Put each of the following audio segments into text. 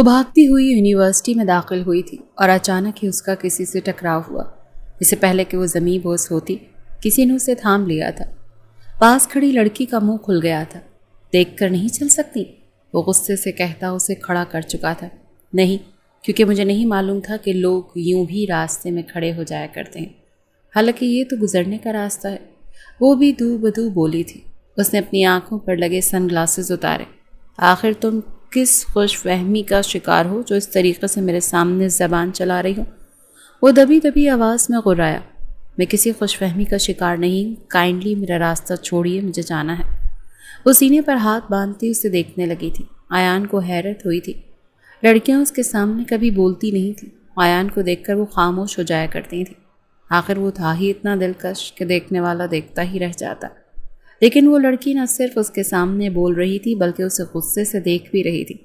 وہ بھاگتی ہوئی یونیورسٹی میں داخل ہوئی تھی اور اچانک ہی اس کا کسی سے ٹکراؤ ہوا۔ اس سے پہلے کہ وہ زمیں بوس ہوتی کسی نے اسے تھام لیا تھا۔ پاس کھڑی لڑکی کا منہ کھل گیا تھا۔ دیکھ کر نہیں چل سکتی؟ وہ غصے سے کہتا اسے کھڑا کر چکا تھا۔ نہیں، کیونکہ مجھے نہیں معلوم تھا کہ لوگ یوں بھی راستے میں کھڑے ہو جایا کرتے ہیں، حالانکہ یہ تو گزرنے کا راستہ ہے۔ وہ بھی دو بدو بولی تھی۔ اس نے اپنی آنکھوں پر لگے سن گلاسز اتارے۔ آخر تم کس خوش فہمی کا شکار ہو جو اس طریقے سے میرے سامنے زبان چلا رہی ہو؟ وہ دبی دبی آواز میں غرایا۔ میں کسی خوش فہمی کا شکار نہیں، کائنڈلی میرا راستہ چھوڑیے، مجھے جانا ہے۔ وہ سینے پر ہاتھ باندھتی اسے دیکھنے لگی تھی۔ ایان کو حیرت ہوئی تھی۔ لڑکیاں اس کے سامنے کبھی بولتی نہیں تھیں۔ ایان کو دیکھ کر وہ خاموش ہو جایا کرتی تھیں۔ آخر وہ تھا ہی اتنا دلکش کہ دیکھنے والا دیکھتا ہی رہ جاتا۔ لیکن وہ لڑکی نہ صرف اس کے سامنے بول رہی تھی بلکہ اسے غصے سے دیکھ بھی رہی تھی۔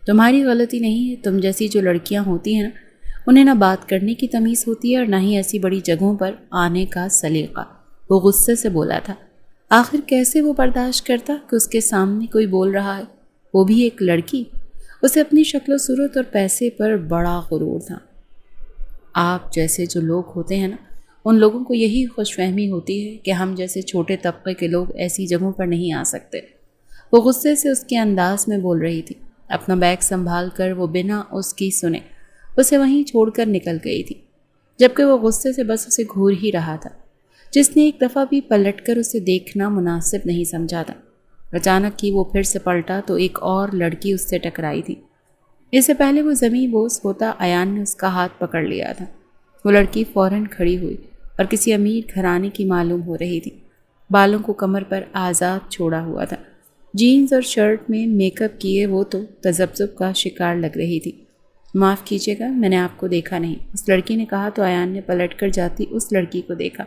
تمہاری غلطی نہیں ہے، تم جیسی جو لڑکیاں ہوتی ہیں نا، انہیں نہ بات کرنے کی تمیز ہوتی ہے اور نہ ہی ایسی بڑی جگہوں پر آنے کا سلیقہ۔ وہ غصے سے بولا تھا۔ آخر کیسے وہ برداشت کرتا کہ اس کے سامنے کوئی بول رہا ہے، وہ بھی ایک لڑکی؟ اسے اپنی شکل و صورت اور پیسے پر بڑا غرور تھا۔ آپ جیسے جو لوگ ہوتے ہیں نا، ان لوگوں کو یہی خوش فہمی ہوتی ہے کہ ہم جیسے چھوٹے طبقے کے لوگ ایسی جگہوں پر نہیں آ سکتے۔ وہ غصے سے اس کے انداز میں بول رہی تھی۔ اپنا بیگ سنبھال کر وہ بنا اس کی سنے اسے وہیں چھوڑ کر نکل گئی تھی، جبکہ وہ غصے سے بس اسے گھور ہی رہا تھا۔ جس نے ایک دفعہ بھی پلٹ کر اسے دیکھنا مناسب نہیں سمجھا تھا۔ اچانک ہی وہ پھر سے پلٹا تو ایک اور لڑکی اس سے ٹکرائی تھی۔ اس سے پہلے وہ زمیں بوس ہوتا ایان نے اس کا ہاتھ پکڑ لیا تھا۔ وہ لڑکی فوراً کھڑی ہوئی اور کسی امیر گھرانے کی معلوم ہو رہی تھی۔ بالوں کو کمر پر آزاد چھوڑا ہوا تھا۔ جینز اور شرٹ میں میک اپ کیے وہ تو تذبذب کا شکار لگ رہی تھی۔ معاف کیجیے گا، میں نے آپ کو دیکھا نہیں، اس لڑکی نے کہا تو ایان نے پلٹ کر جاتی اس لڑکی کو دیکھا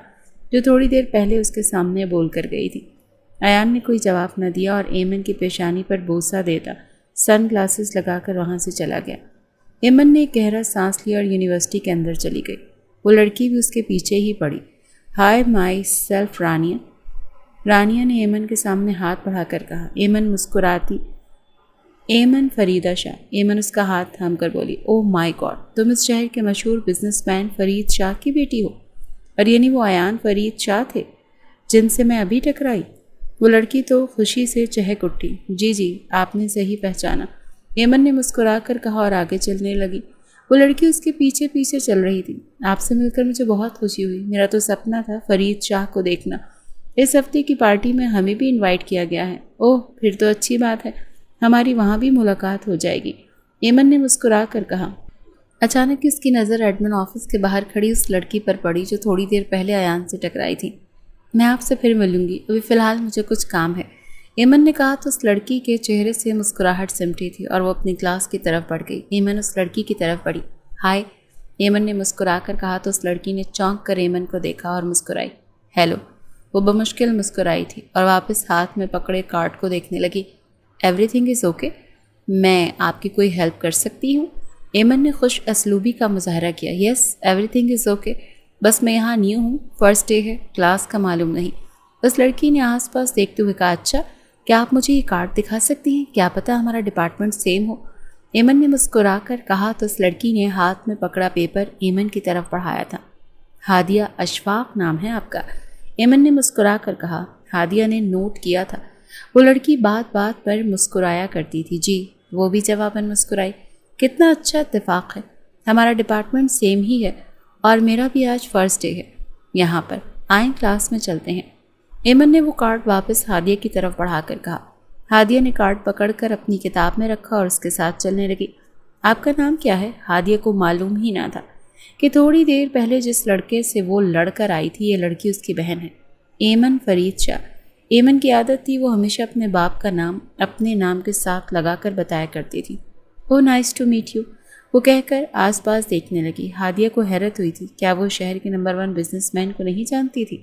جو تھوڑی دیر پہلے اس کے سامنے بول کر گئی تھی۔ ایان نے کوئی جواب نہ دیا اور ایمن کی پیشانی پر بوسہ دیتا سن گلاسز لگا کر وہاں سے چلا گیا۔ ایمن نے ایک گہرا سانس لیا اور یونیورسٹی کے اندر چلی گئی۔ وہ لڑکی بھی اس کے پیچھے ہی پڑی۔ High my self Rania. Rania نے ایمن کے سامنے ہاتھ بڑھا کر کہا۔ ایمن مسکراتی۔ ایمن فریدہ شاہ۔ ایمن اس کا ہاتھ تھام کر بولی۔ اوہ مائی گاڈ، تم اس شہر کے مشہور بزنس مین فرید شاہ کی بیٹی ہو؟ اور یعنی وہ ایان فرید شاہ تھے جن سے میں ابھی ٹکرائی؟ وہ لڑکی تو خوشی سے چہک اٹھی۔ جی آپ نے صحیح پہچانا، ایمن نے مسکرا کر کہا اور آگے چلنے لگی۔ وہ لڑکی اس کے پیچھے پیچھے چل رہی تھی۔ آپ سے مل کر مجھے بہت خوشی ہوئی، میرا تو سپنا تھا فرید شاہ کو دیکھنا۔ اس ہفتے کی پارٹی میں ہمیں بھی انوائٹ کیا گیا ہے۔ اوہ پھر تو اچھی بات ہے، ہماری وہاں بھی ملاقات ہو جائے گی، ایمن نے مسکرا کر کہا۔ اچانک اس کی نظر ایڈمن آفس کے باہر کھڑی اس لڑکی پر پڑی جو تھوڑی دیر پہلے ایان سے ٹکرائی تھی۔ میں آپ سے پھر ملوں گی، ابھی فی الحال مجھے کچھ کام ہے، ایمن نے کہا تو اس لڑکی کے چہرے سے مسکراہٹ سمٹی تھی اور وہ اپنی کلاس کی طرف بڑھ گئی۔ ایمن اس لڑکی کی طرف بڑھی۔ ہائے، ایمن نے مسکرا کر کہا تو اس لڑکی نے چونک کر ایمن کو دیکھا اور مسکرائی۔ ہیلو۔ وہ بمشکل مسکرائی تھی اور واپس ہاتھ میں پکڑے کارڈ کو دیکھنے لگی۔ ایوری تھنگ از اوکے، میں آپ کی کوئی ہیلپ کر سکتی ہوں؟ ایمن نے خوش اسلوبی کا مظاہرہ کیا۔ یس ایوری تھنگ از اوکے، بس میں یہاں نیو ہوں، فرسٹ ڈے ہے، کلاس کا معلوم نہیں۔ اس لڑکی نے آس پاس دیکھتے ہوئے کہا اچھا، کیا آپ مجھے یہ کارڈ دکھا سکتی ہیں؟ کیا پتہ ہمارا ڈپارٹمنٹ سیم ہو۔ ایمن نے مسکرا کر کہا تو اس لڑکی نے ہاتھ میں پکڑا پیپر ایمن کی طرف بڑھایا تھا۔ ہادیہ اشفاق نام ہے آپ کا، ایمن نے مسکرا کر کہا۔ ہادیہ نے نوٹ کیا تھا۔ وہ لڑکی بات بات پر مسکرایا کرتی تھی۔ جی، وہ بھی جواباً مسکرائی۔ کتنا اچھا اتفاق ہے، ہمارا ڈپارٹمنٹ سیم ہی ہے اور میرا بھی آج فرسٹ ڈے ہے یہاں پر، آئیں کلاس میں چلتے ہیں۔ ایمن نے وہ کارڈ واپس ہادیہ کی طرف بڑھا کر کہا۔ ہادیہ نے کارڈ پکڑ کر اپنی کتاب میں رکھا اور اس کے ساتھ چلنے لگی۔ آپ کا نام کیا ہے؟ ہادیہ کو معلوم ہی نہ تھا کہ تھوڑی دیر پہلے جس لڑکے سے وہ لڑ کر آئی تھی یہ لڑکی اس کی بہن ہے، ایمن فرید شاہ۔ ایمن کی عادت تھی وہ ہمیشہ اپنے باپ کا نام اپنے نام کے ساتھ لگا کر بتایا کرتی تھی۔ اوہ نائس ٹو میٹ یو، وہ کہہ کر آس پاس دیکھنے لگی۔ ہادیہ کو حیرت ہوئی تھی، کیا وہ شہر کے نمبر 1 بزنس مین کو نہیں جانتی تھی؟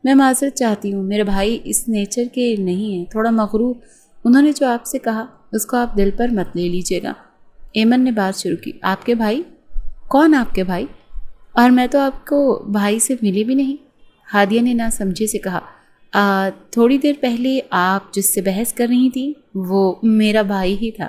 میں معذرت چاہتی ہوں، میرے بھائی اس نیچر کے نہیں ہیں، تھوڑا مغرور، انہوں نے جو آپ سے کہا اس کو آپ دل پر مت لے لیجیے گا۔ ایمن نے بات شروع کی۔ آپ کے بھائی؟ کون آپ کے بھائی؟ اور میں تو آپ کو بھائی سے ملی بھی نہیں، ہادیہ نے نہ سمجھے سے کہا۔ تھوڑی دیر پہلے آپ جس سے بحث کر رہی تھیں وہ میرا بھائی ہی تھا،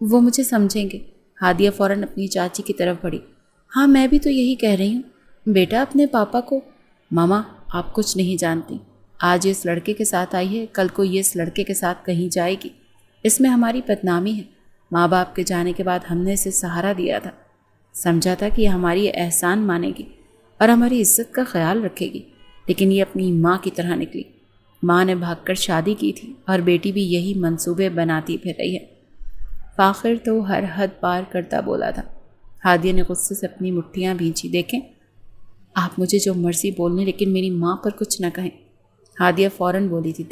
وہ مجھے سمجھیں گے۔ ہادیہ فوراً اپنی چاچی کی طرف بڑھی۔ ہاں میں بھی تو یہی کہہ رہی ہوں بیٹا، اپنے پاپا کو۔ ماما آپ کچھ نہیں جانتی، آج یہ اس لڑکے کے ساتھ آئی ہے، کل کو یہ اس لڑکے کے ساتھ کہیں جائے گی، اس میں ہماری بدنامی ہے۔ ماں باپ کے جانے کے بعد ہم نے اسے سہارا دیا تھا، سمجھا تھا کہ یہ ہماری احسان مانے گی اور ہماری عزت کا خیال رکھے گی، لیکن یہ اپنی ماں کی طرح نکلی۔ ماں نے بھاگ کر شادی کی تھی اور بیٹی بھی یہی منصوبے بناتی پھر رہی ہے۔ فاخر تو ہر حد پار کرتا بولا تھا۔ ہادیہ نے غصے سے اپنی مٹھیاں بھینچی۔ دیکھیں آپ مجھے جو مرضی بولنے، لیکن میری ماں پر کچھ نہ کہیں۔ ہادیہ فوراً بولی تھی،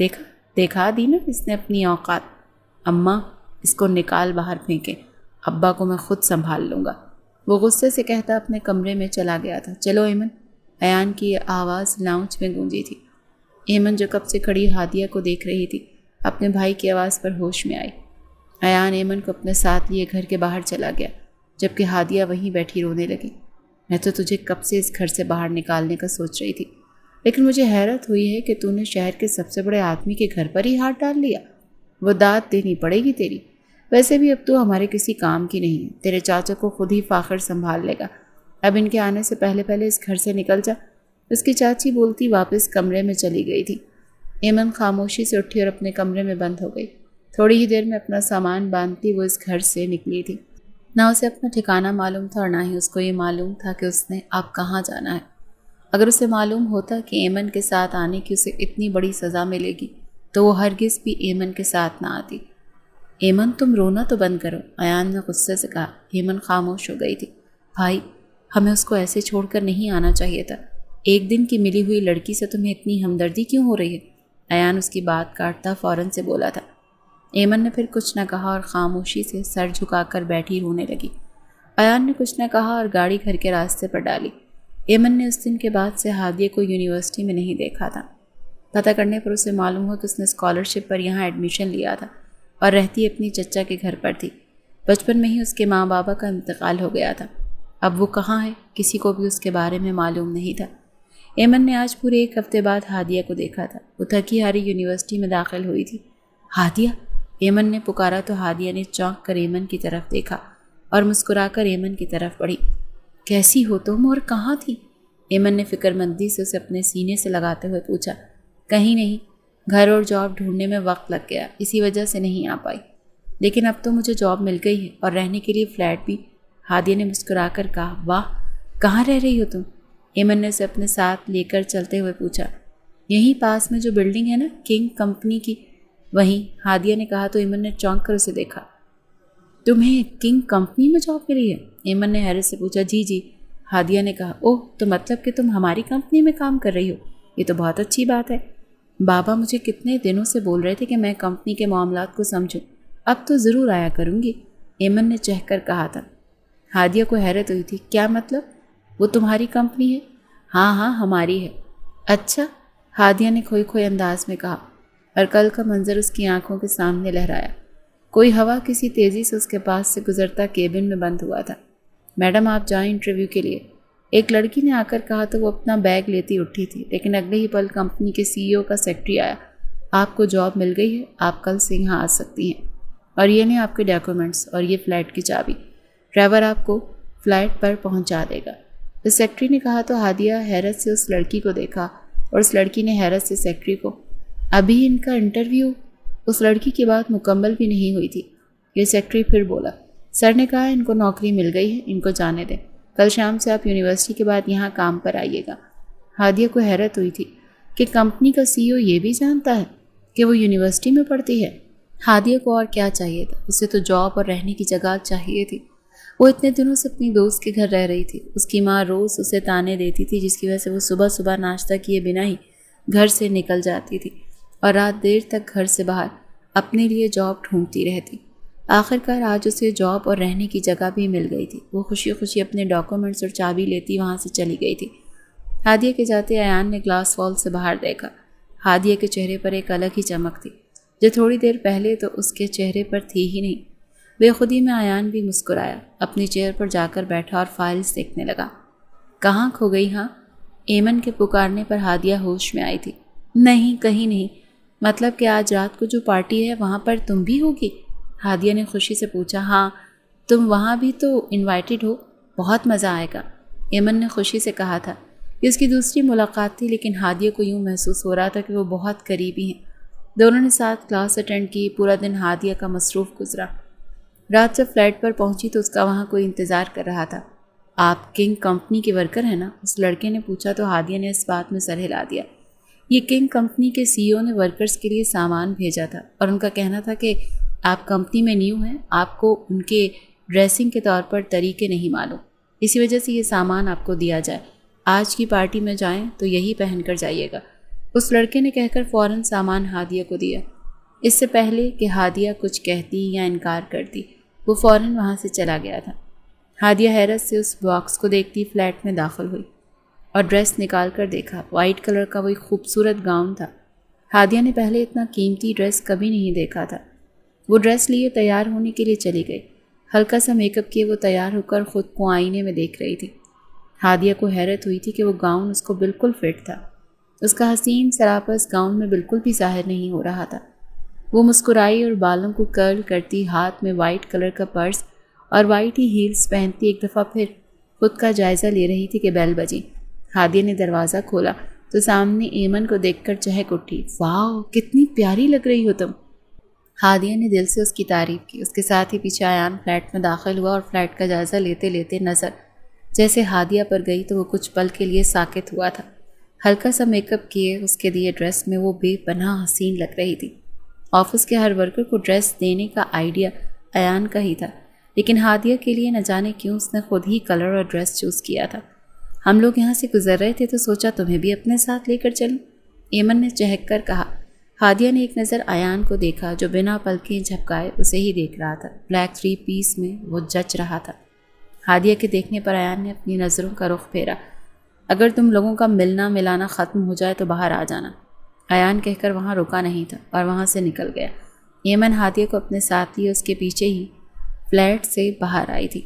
دیکھا دی نا اس نے اپنی اوقات۔ اماں اس کو نکال باہر پھینکیں، ابا کو میں خود سنبھال لوں گا۔ وہ غصے سے کہتا اپنے کمرے میں چلا گیا تھا۔ چلو ایمن، ایان کی آواز لاؤنج میں گونجی تھی۔ ایمن جو کب سے کھڑی ہادیہ کو دیکھ رہی تھی، اپنے بھائی کی آواز پر ہوش میں آئی۔ ایان ایمن کو اپنے ساتھ لیے گھر کے باہر چلا گیا، جبکہ ہادیہ وہیں بیٹھی رونے لگی۔ میں تو تجھے کب سے اس گھر سے باہر نکالنے کا سوچ رہی تھی، لیکن مجھے حیرت ہوئی ہے کہ تو نے شہر کے سب سے بڑے آدمی کے گھر پر ہی ہاتھ ڈال لیا۔ وہ داد دینی پڑے گی تیری۔ ویسے بھی اب تو ہمارے کسی کام کی نہیں ہے، تیرے چاچا کو خود ہی فاخر سنبھال لے گا۔ اب ان کے آنے سے پہلے اس گھر سے نکل جا۔ اس کی چاچی بولتی واپس کمرے میں چلی گئی تھی۔ ایمن خاموشی سے اٹھی اور اپنے کمرے میں بند ہو گئی۔ تھوڑی ہی دیر میں اپنا سامان باندھتی وہ اس گھر سے نکلی تھی۔ نہ اسے اپنا ٹھکانہ معلوم تھا اور نہ ہی اس کو یہ معلوم تھا کہ اس نے اب کہاں جانا ہے۔ اگر اسے معلوم ہوتا کہ ایمن کے ساتھ آنے کی اسے اتنی بڑی سزا ملے گی تو وہ ہرگز بھی ایمن کے ساتھ نہ آتی۔ ایمن تم رونا تو بند کرو، ایان نے غصے سے کہا۔ ایمن خاموش ہو گئی تھی۔ بھائی ہمیں اس کو ایسے چھوڑ کر نہیں آنا چاہیے تھا۔ ایک دن کی ملی ہوئی لڑکی سے تمہیں اتنی ہمدردی کیوں ہو رہی ہے؟ ایان اس کی بات کاٹتا فوراً سے بولا تھا۔ ایمن نے پھر کچھ نہ کہا اور خاموشی سے سر جھکا کر بیٹھی رونے لگی۔ ایان نے کچھ نہ کہا اور گاڑی گھر کے راستے پر ڈالی۔ ایمن نے اس دن کے بعد سے ہادیہ کو یونیورسٹی میں نہیں دیکھا تھا۔ پتہ کرنے پر اسے معلوم ہوا کہ اس نے اسکالرشپ پر یہاں ایڈمیشن لیا تھا اور رہتی اپنی چچا کے گھر پر تھی۔ بچپن میں ہی اس کے ماں بابا کا انتقال ہو گیا تھا۔ اب وہ کہاں ہے کسی کو بھی اس کے بارے میں معلوم نہیں تھا۔ ایمن نے آج پورے 1 ہفتے بعد ہادیہ کو دیکھا تھا۔ وہ تھکی ہاری یونیورسٹی میں داخل ہوئی تھی۔ ہادیہ، ایمن نے پکارا تو ہادیہ نے چونک کر ایمن کی طرف دیکھا اور مسکرا کر ایمن کی طرف بڑھی۔ کیسی ہو تم اور کہاں تھی؟ ایمن نے فکر مندی سے اسے اپنے سینے سے لگاتے ہوئے پوچھا۔ کہیں نہیں، گھر اور جاب ڈھونڈنے میں وقت لگ گیا، اسی وجہ سے نہیں آ پائی، لیکن اب تو مجھے جاب مل گئی ہے اور رہنے کے لیے فلیٹ بھی۔ ہادیہ نے مسکرا کر کہا۔ واہ، کہاں رہ رہی ہو تم؟ ایمن نے اسے اپنے ساتھ لے کر چلتے ہوئے پوچھا۔ یہیں پاس میں جو بلڈنگ ہے نا، کنگ کمپنی کی، وہیں، ہادیہ نے کہا تو ایمن نے چونک کر اسے دیکھا۔ تمہیں کنگ کمپنی میں جاب ملی ہے؟ ایمن نے حیرت سے پوچھا۔ جی، ہادیہ نے کہا۔ اوہ، تو مطلب کہ تم ہماری کمپنی میں کام کر رہی ہو، یہ تو بہت اچھی بات ہے۔ بابا مجھے کتنے دنوں سے بول رہے تھے کہ میں کمپنی کے معاملات کو سمجھوں، اب تو ضرور آیا کروں گی، ایمن نے چہہ کر کہا تھا۔ ہادیہ کو حیرت ہوئی تھی۔ کیا مطلب؟ وہ تمہاری کمپنی ہے؟ ہاں ہماری ہے۔ اچھا، ہادیہ نے کھوئے انداز میں کہا، اور کل کا منظر اس کی آنکھوں کے سامنے لہرایا۔ کوئی ہوا کسی تیزی سے اس کے پاس سے گزرتا کیبن میں بند ہوا تھا۔ میڈم آپ جائیں انٹرویو کے لیے، ایک لڑکی نے آ کر کہا تو وہ اپنا بیگ لیتی اٹھی تھی، لیکن اگلے ہی پل کمپنی کے CEO کا سیکرٹری آیا۔ آپ کو جاب مل گئی ہے، آپ کل سے یہاں آ سکتی ہیں، اور یہ لیں آپ کے ڈاکیومنٹس اور یہ فلیٹ کی چابی، ڈرائیور آپ کو فلائٹ پر پہنچا دے گا۔ اس سیکرٹری نے کہا تو ہادیہ حیرت سے اس لڑکی کو دیکھا اور اس لڑکی نے حیرت سے سیکرٹری کو۔ ابھی ان کا انٹرویو؟ اس لڑکی کی بات مکمل بھی نہیں ہوئی تھی، یہ سیکرٹری پھر بولا۔ سر نے کہا ان کو نوکری مل گئی ہے، ان کو جانے دیں، کل شام سے آپ یونیورسٹی کے بعد یہاں کام پر آئیے گا۔ ہادیہ کو حیرت ہوئی تھی کہ کمپنی کا CEO یہ بھی جانتا ہے کہ وہ یونیورسٹی میں پڑھتی ہے۔ ہادیہ کو اور کیا چاہیے تھا؟ اسے تو جاب اور رہنے کی جگہ چاہیے تھی۔ وہ اتنے دنوں سے اپنی دوست کے گھر رہ رہی تھی۔ اس کی ماں روز اسے تانے دیتی تھی، جس کی وجہ سے وہ صبح ناشتہ کیے بنا ہی گھر سے نکل جاتی تھی اور رات دیر تک گھر سے باہر اپنے لیے جاب ڈھونڈتی رہتی۔ آخرکار آج اسے جاب اور رہنے کی جگہ بھی مل گئی تھی۔ وہ خوشی اپنے ڈاکیومنٹس اور چابی لیتی وہاں سے چلی گئی تھی۔ ہادیہ کے جاتے ایان نے گلاس وال سے باہر دیکھا۔ ہادیہ کے چہرے پر ایک الگ ہی چمک تھی جو تھوڑی دیر پہلے تو اس کے چہرے پر تھی ہی نہیں۔ بے خودی میں ایان بھی مسکرایا، اپنی چیئر پر جا کر بیٹھا اور فائلز دیکھنے لگا۔ کہاں کھو گئی ہاں؟ ایمن کے پکارنے پر ہادیہ ہوش میں آئی تھی۔ نہیں، کہیں نہیں، مطلب کہ آج رات کو جو پارٹی ہے وہاں پر تم بھی ہوگی؟ ہادیہ نے خوشی سے پوچھا۔ ہاں، تم وہاں بھی تو انوائٹڈ ہو، بہت مزہ آئے گا، ایمن نے خوشی سے کہا تھا۔ یہ اس کی دوسری ملاقات تھی، لیکن ہادیہ کو یوں محسوس ہو رہا تھا کہ وہ بہت قریبی ہیں۔ دونوں نے ساتھ کلاس اٹینڈ کی، پورا دن ہادیہ کا مصروف گزرا۔ رات جب فلیٹ پر پہنچی تو اس کا وہاں کوئی انتظار کر رہا تھا۔ آپ کنگ کمپنی کے ورکر ہیں نا؟ اس لڑکے نے پوچھا تو ہادیہ نے اس بات میں سر ہلا دیا۔ یہ کنگ کمپنی کے سی او نے ورکرز کے لیے سامان بھیجا تھا اور ان کا کہنا تھا کہ آپ کمپنی میں نیو ہیں، آپ کو ان کے ڈریسنگ کے طور پر طریقے نہیں معلوم، اسی وجہ سے یہ سامان آپ کو دیا جائے۔ آج کی پارٹی میں جائیں تو یہی پہن کر جائیے گا، اس لڑکے نے کہہ کر فوراً سامان ہادیہ کو دیا۔ اس سے پہلے کہ ہادیہ کچھ کہتی یا انکار کرتی، وہ فوراً وہاں سے چلا گیا تھا۔ ہادیہ حیرت سے اس باکس کو دیکھتی فلیٹ میں داخل ہوئی اور ڈریس نکال کر دیکھا۔ وائٹ کلر کا وہی خوبصورت گاؤن تھا۔ ہادیہ نے پہلے اتنا قیمتی ڈریس کبھی نہیں دیکھا تھا۔ وہ ڈریس لیے تیار ہونے کے لیے چلی گئی۔ ہلکا سا میک اپ کیے وہ تیار ہو کر خود کو آئینے میں دیکھ رہی تھی۔ ہادیہ کو حیرت ہوئی تھی کہ وہ گاؤن اس کو بالکل فٹ تھا۔ اس کا حسین سراپا اس گاؤن میں بالکل بھی ظاہر نہیں ہو رہا تھا۔ وہ مسکرائی اور بالوں کو کرل کرتی، ہاتھ میں وائٹ کلر کا پرس اور وائٹ ہی ہیلز پہنتی ایک دفعہ پھر خود کا جائزہ لے رہی تھی کہ بیل بجی۔ ہادیہ نے دروازہ کھولا تو سامنے ایمن کو دیکھ کر چہک اٹھی۔ واو، کتنی پیاری لگ رہی ہو تم۔ ہادیہ نے دل سے اس کی تعریف کی۔ اس کے ساتھ ہی پیچھے ایان فلیٹ میں داخل ہوا اور فلیٹ کا جائزہ لیتے لیتے نظر جیسے ہادیہ پر گئی تو وہ کچھ پل کے لیے ساکت ہوا تھا۔ ہلکا سا میک اپ کیے اس کے دیے ڈریس میں وہ بے پناہ حسین لگ رہی تھی۔ آفس کے ہر ورکر کو ڈریس دینے کا آئیڈیا ایان کا ہی تھا، لیکن ہادیہ کے لیے نہ جانے کیوں اس نے خود ہی کلر اور ڈریس چوز کیا تھا۔ ہم لوگ یہاں سے گزر رہے تھے تو سوچا تمہیں بھی اپنے ساتھ لے کر چلوں، ایمن نے چہک کر کہا۔ ہادیہ نے ایک نظر ایان کو دیکھا جو بنا پلکیں جھپکائے اسے ہی دیکھ رہا تھا۔ بلیک 3 پیس میں وہ جچ رہا تھا۔ ہادیہ کے دیکھنے پر ایان نے اپنی نظروں کا رخ پھیرا۔ اگر تم لوگوں کا ملنا ملانا ختم ہو جائے تو باہر آ جانا، ایان کہہ کر وہاں رکا نہیں تھا اور وہاں سے نکل گیا۔ ایمن ہادیہ کو اپنے ساتھ لیے اس کے پیچھے ہی فلیٹ سے باہر آئی تھی۔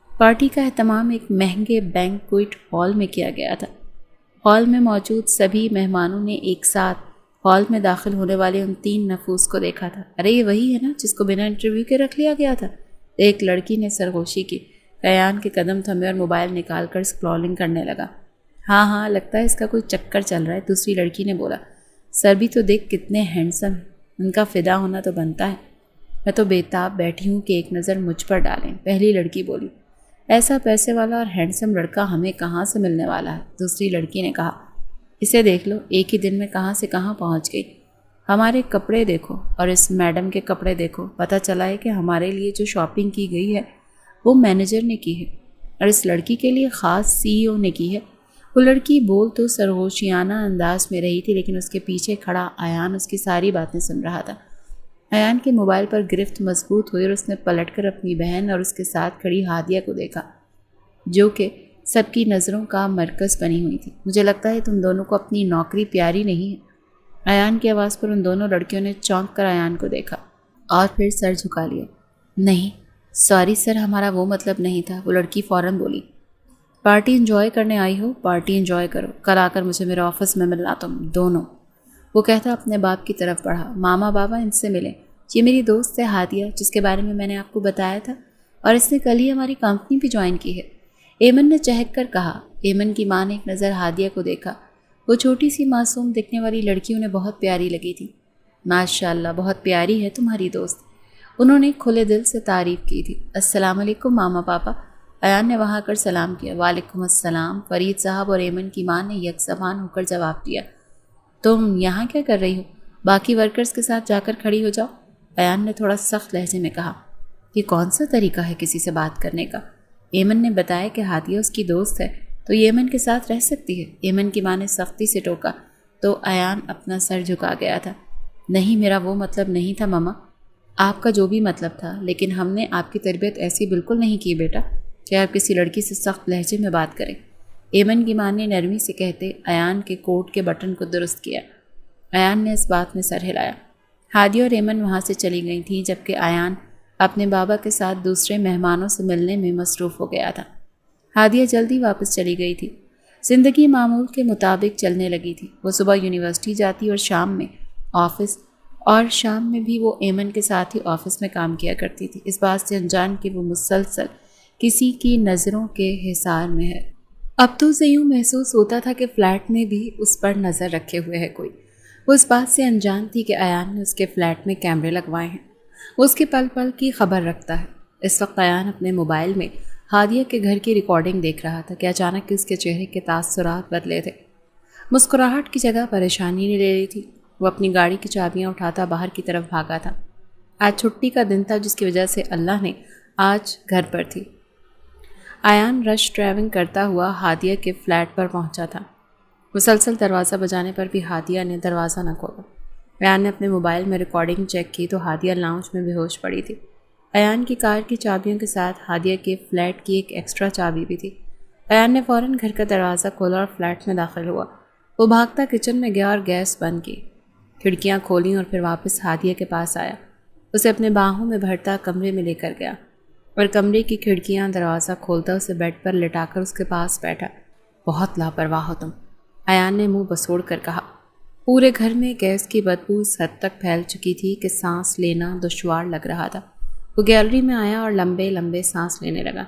پارٹی کا اہتمام ایک مہنگے بینکویٹ ہال میں کیا گیا تھا۔ ہال میں موجود سبھی مہمانوں نے ایک ساتھ ہال میں داخل ہونے والے ان 3 نفوس کو دیکھا تھا۔ ارے یہ وہی ہے نا جس کو بنا انٹرویو کے رکھ لیا گیا تھا؟ ایک لڑکی نے سرگوشی کی۔ ایان کے قدم تھمے اور موبائل نکال کر اسکرولنگ کرنے لگا۔ ہاں ہاں، لگتا ہے اس کا کوئی چکر چل رہا ہے، دوسری لڑکی نے بولا۔ سر بھی تو دیکھ کتنے ہینڈسم ہیں، ان کا فدا ہونا تو بنتا ہے۔ میں تو بےتاب بیٹھی ہوں کہ ایک نظر مجھ پر ڈالیں، پہلی لڑکی بولی۔ ایسا پیسے والا اور ہینڈسم لڑکا ہمیں کہاں سے ملنے والا ہے؟ دوسری لڑکی نے کہا۔ اسے دیکھ لو، ایک ہی دن میں کہاں سے کہاں پہنچ گئی۔ ہمارے کپڑے دیکھو اور اس میڈم کے کپڑے دیکھو، پتہ چلا ہے کہ ہمارے لیے جو شاپنگ کی گئی ہے وہ مینیجر نے کی ہے اور اس لڑکی کے لیے خاص سی ای او نے کی ہے۔ وہ لڑکی بول تو سرگوشیانہ انداز میں رہی تھی، لیکن اس کے پیچھے کھڑا ایان اس کی ساری باتیں سن رہا تھا۔ ایان کے موبائل پر گرفت مضبوط ہوئی اور اس نے پلٹ کر اپنی بہن اور اس کے ساتھ کھڑی ہادیہ کو دیکھا جو کہ سب کی نظروں کا مرکز بنی ہوئی تھی۔ مجھے لگتا ہے تم دونوں کو اپنی نوکری پیاری نہیں ہے۔ ایان کی آواز پر ان دونوں لڑکیوں نے چونک کر ایان کو دیکھا اور پھر سر جھکا لیا۔ نہیں سوری سر، ہمارا وہ مطلب نہیں تھا، وہ لڑکی فوراً بولی۔ پارٹی انجوائے کرنے آئی ہو، پارٹی انجوائے کرو، کل آ کر مجھے میرے آفس میں ملنا تم دونوں، وہ کہتا اپنے باپ کی طرف بڑھا۔ ماما بابا ان سے ملیں، یہ میری دوست ہے ہادیہ جس کے بارے میں نے آپ کو بتایا تھا، اور اس نے کل ہی ہماری کمپنی بھی جوائن کی ہے، ایمن نے چہک کر کہا۔ ایمن کی ماں نے ایک نظر ہادیہ کو دیکھا۔ وہ چھوٹی سی معصوم دکھنے والی لڑکی انہیں بہت پیاری لگی تھی۔ ماشاء اللہ، بہت پیاری ہے تمہاری دوست، انہوں نے کھلے دل سے تعریف کی تھی۔ السلام علیکم ماما پاپا، ایان نے وہاں کر سلام کیا۔ وعلیکم السلام، فرید صاحب اور ایمن کی ماں نے یک زبان ہو کر جواب دیا۔ تم یہاں کیا کر رہی ہو؟ باقی ورکرز کے ساتھ جا کر کھڑی ہو جاؤ، ایان نے تھوڑا سخت لہجے میں کہا۔ یہ کون سا طریقہ ہے کسی سے بات کرنے کا؟ ایمن نے بتایا کہ ہادیہ اس کی دوست ہے تو یہ ایمن کے ساتھ رہ سکتی ہے۔ ایمن کی ماں نے سختی سے ٹوکا تو ایان اپنا سر جھکا گیا تھا۔ نہیں، میرا وہ مطلب نہیں تھا ماما، آپ کا جو بھی مطلب تھا، لیکن ہم نے آپ کی تربیت ایسی بالکل نہیں کی بیٹا کہ آپ کسی لڑکی سے سخت لہجے میں بات کریں۔ ایمن کی ماں نے نرمی سے کہتے ایان کے کوٹ کے بٹن کو درست کیا۔ ایان نے اس بات میں سر ہلایا۔ ہادیہ اور ایمن وہاں سے چلی گئی تھیں جبکہ ایان اپنے بابا کے ساتھ دوسرے مہمانوں سے ملنے میں مصروف ہو گیا تھا۔ ہادیہ جلدی واپس چلی گئی تھی۔ زندگی معمول کے مطابق چلنے لگی تھی۔ وہ صبح یونیورسٹی جاتی اور شام میں آفس اور شام میں بھی وہ ایمن کے ساتھ ہی آفس میں کام کیا کرتی تھی، اس بات سے انجان کہ وہ مسلسل کسی کی نظروں کے حصار میں ہے۔ اب تو اسے یوں محسوس ہوتا تھا کہ فلیٹ میں بھی اس پر نظر رکھے ہوئے ہے کوئی۔ وہ اس بات سے انجان تھی کہ ایان نے اس کے فلیٹ میں کیمرے لگوائے ہیں، وہ اس کے پل پل کی خبر رکھتا ہے۔ اس وقت ایان اپنے موبائل میں ہادیہ کے گھر کی ریکارڈنگ دیکھ رہا تھا کہ اچانک اس کے چہرے کے تاثرات بدلے تھے۔ مسکراہٹ کی جگہ پریشانی نے لے لی تھی۔ وہ اپنی گاڑی کی چابیاں اٹھاتا باہر کی طرف بھاگا تھا۔ آج چھٹی کا دن تھا جس کی وجہ سے اللہ نے آج گھر پر تھی۔ ایان رش ڈرائیونگ کرتا ہوا ہادیہ کے فلیٹ پر پہنچا تھا۔ مسلسل دروازہ بجانے پر بھی ہادیہ نے دروازہ نہ کھولا۔ ایان نے اپنے موبائل میں ریکارڈنگ چیک کی تو ہادیہ لاؤنج میں بے ہوش پڑی تھی۔ ایان کی کار کی چابیوں کے ساتھ ہادیہ کے فلیٹ کی ایک ایکسٹرا چابی بھی تھی۔ ایان نے فوراً گھر کا دروازہ کھولا اور فلیٹ میں داخل ہوا۔ وہ بھاگتا کچن میں گیا اور گیس بند کی، کھڑکیاں کھولیں اور پھر واپس ہادیہ کے پاس آیا۔ اسے اپنے باہوں میں بھرتا کمرے میں لے کر گیا اور کمرے کی کھڑکیاں دروازہ کھولتا اسے بیڈ پر لٹا کر اس کے پاس بیٹھا۔ بہت لاپرواہ ہو تم، ایان نے منہ بسوڑ کر کہا۔ پورے گھر میں گیس کی بدبو اس حد تک پھیل چکی تھی کہ سانس لینا دشوار لگ رہا تھا۔ وہ گیلری میں آیا اور لمبے لمبے سانس لینے لگا۔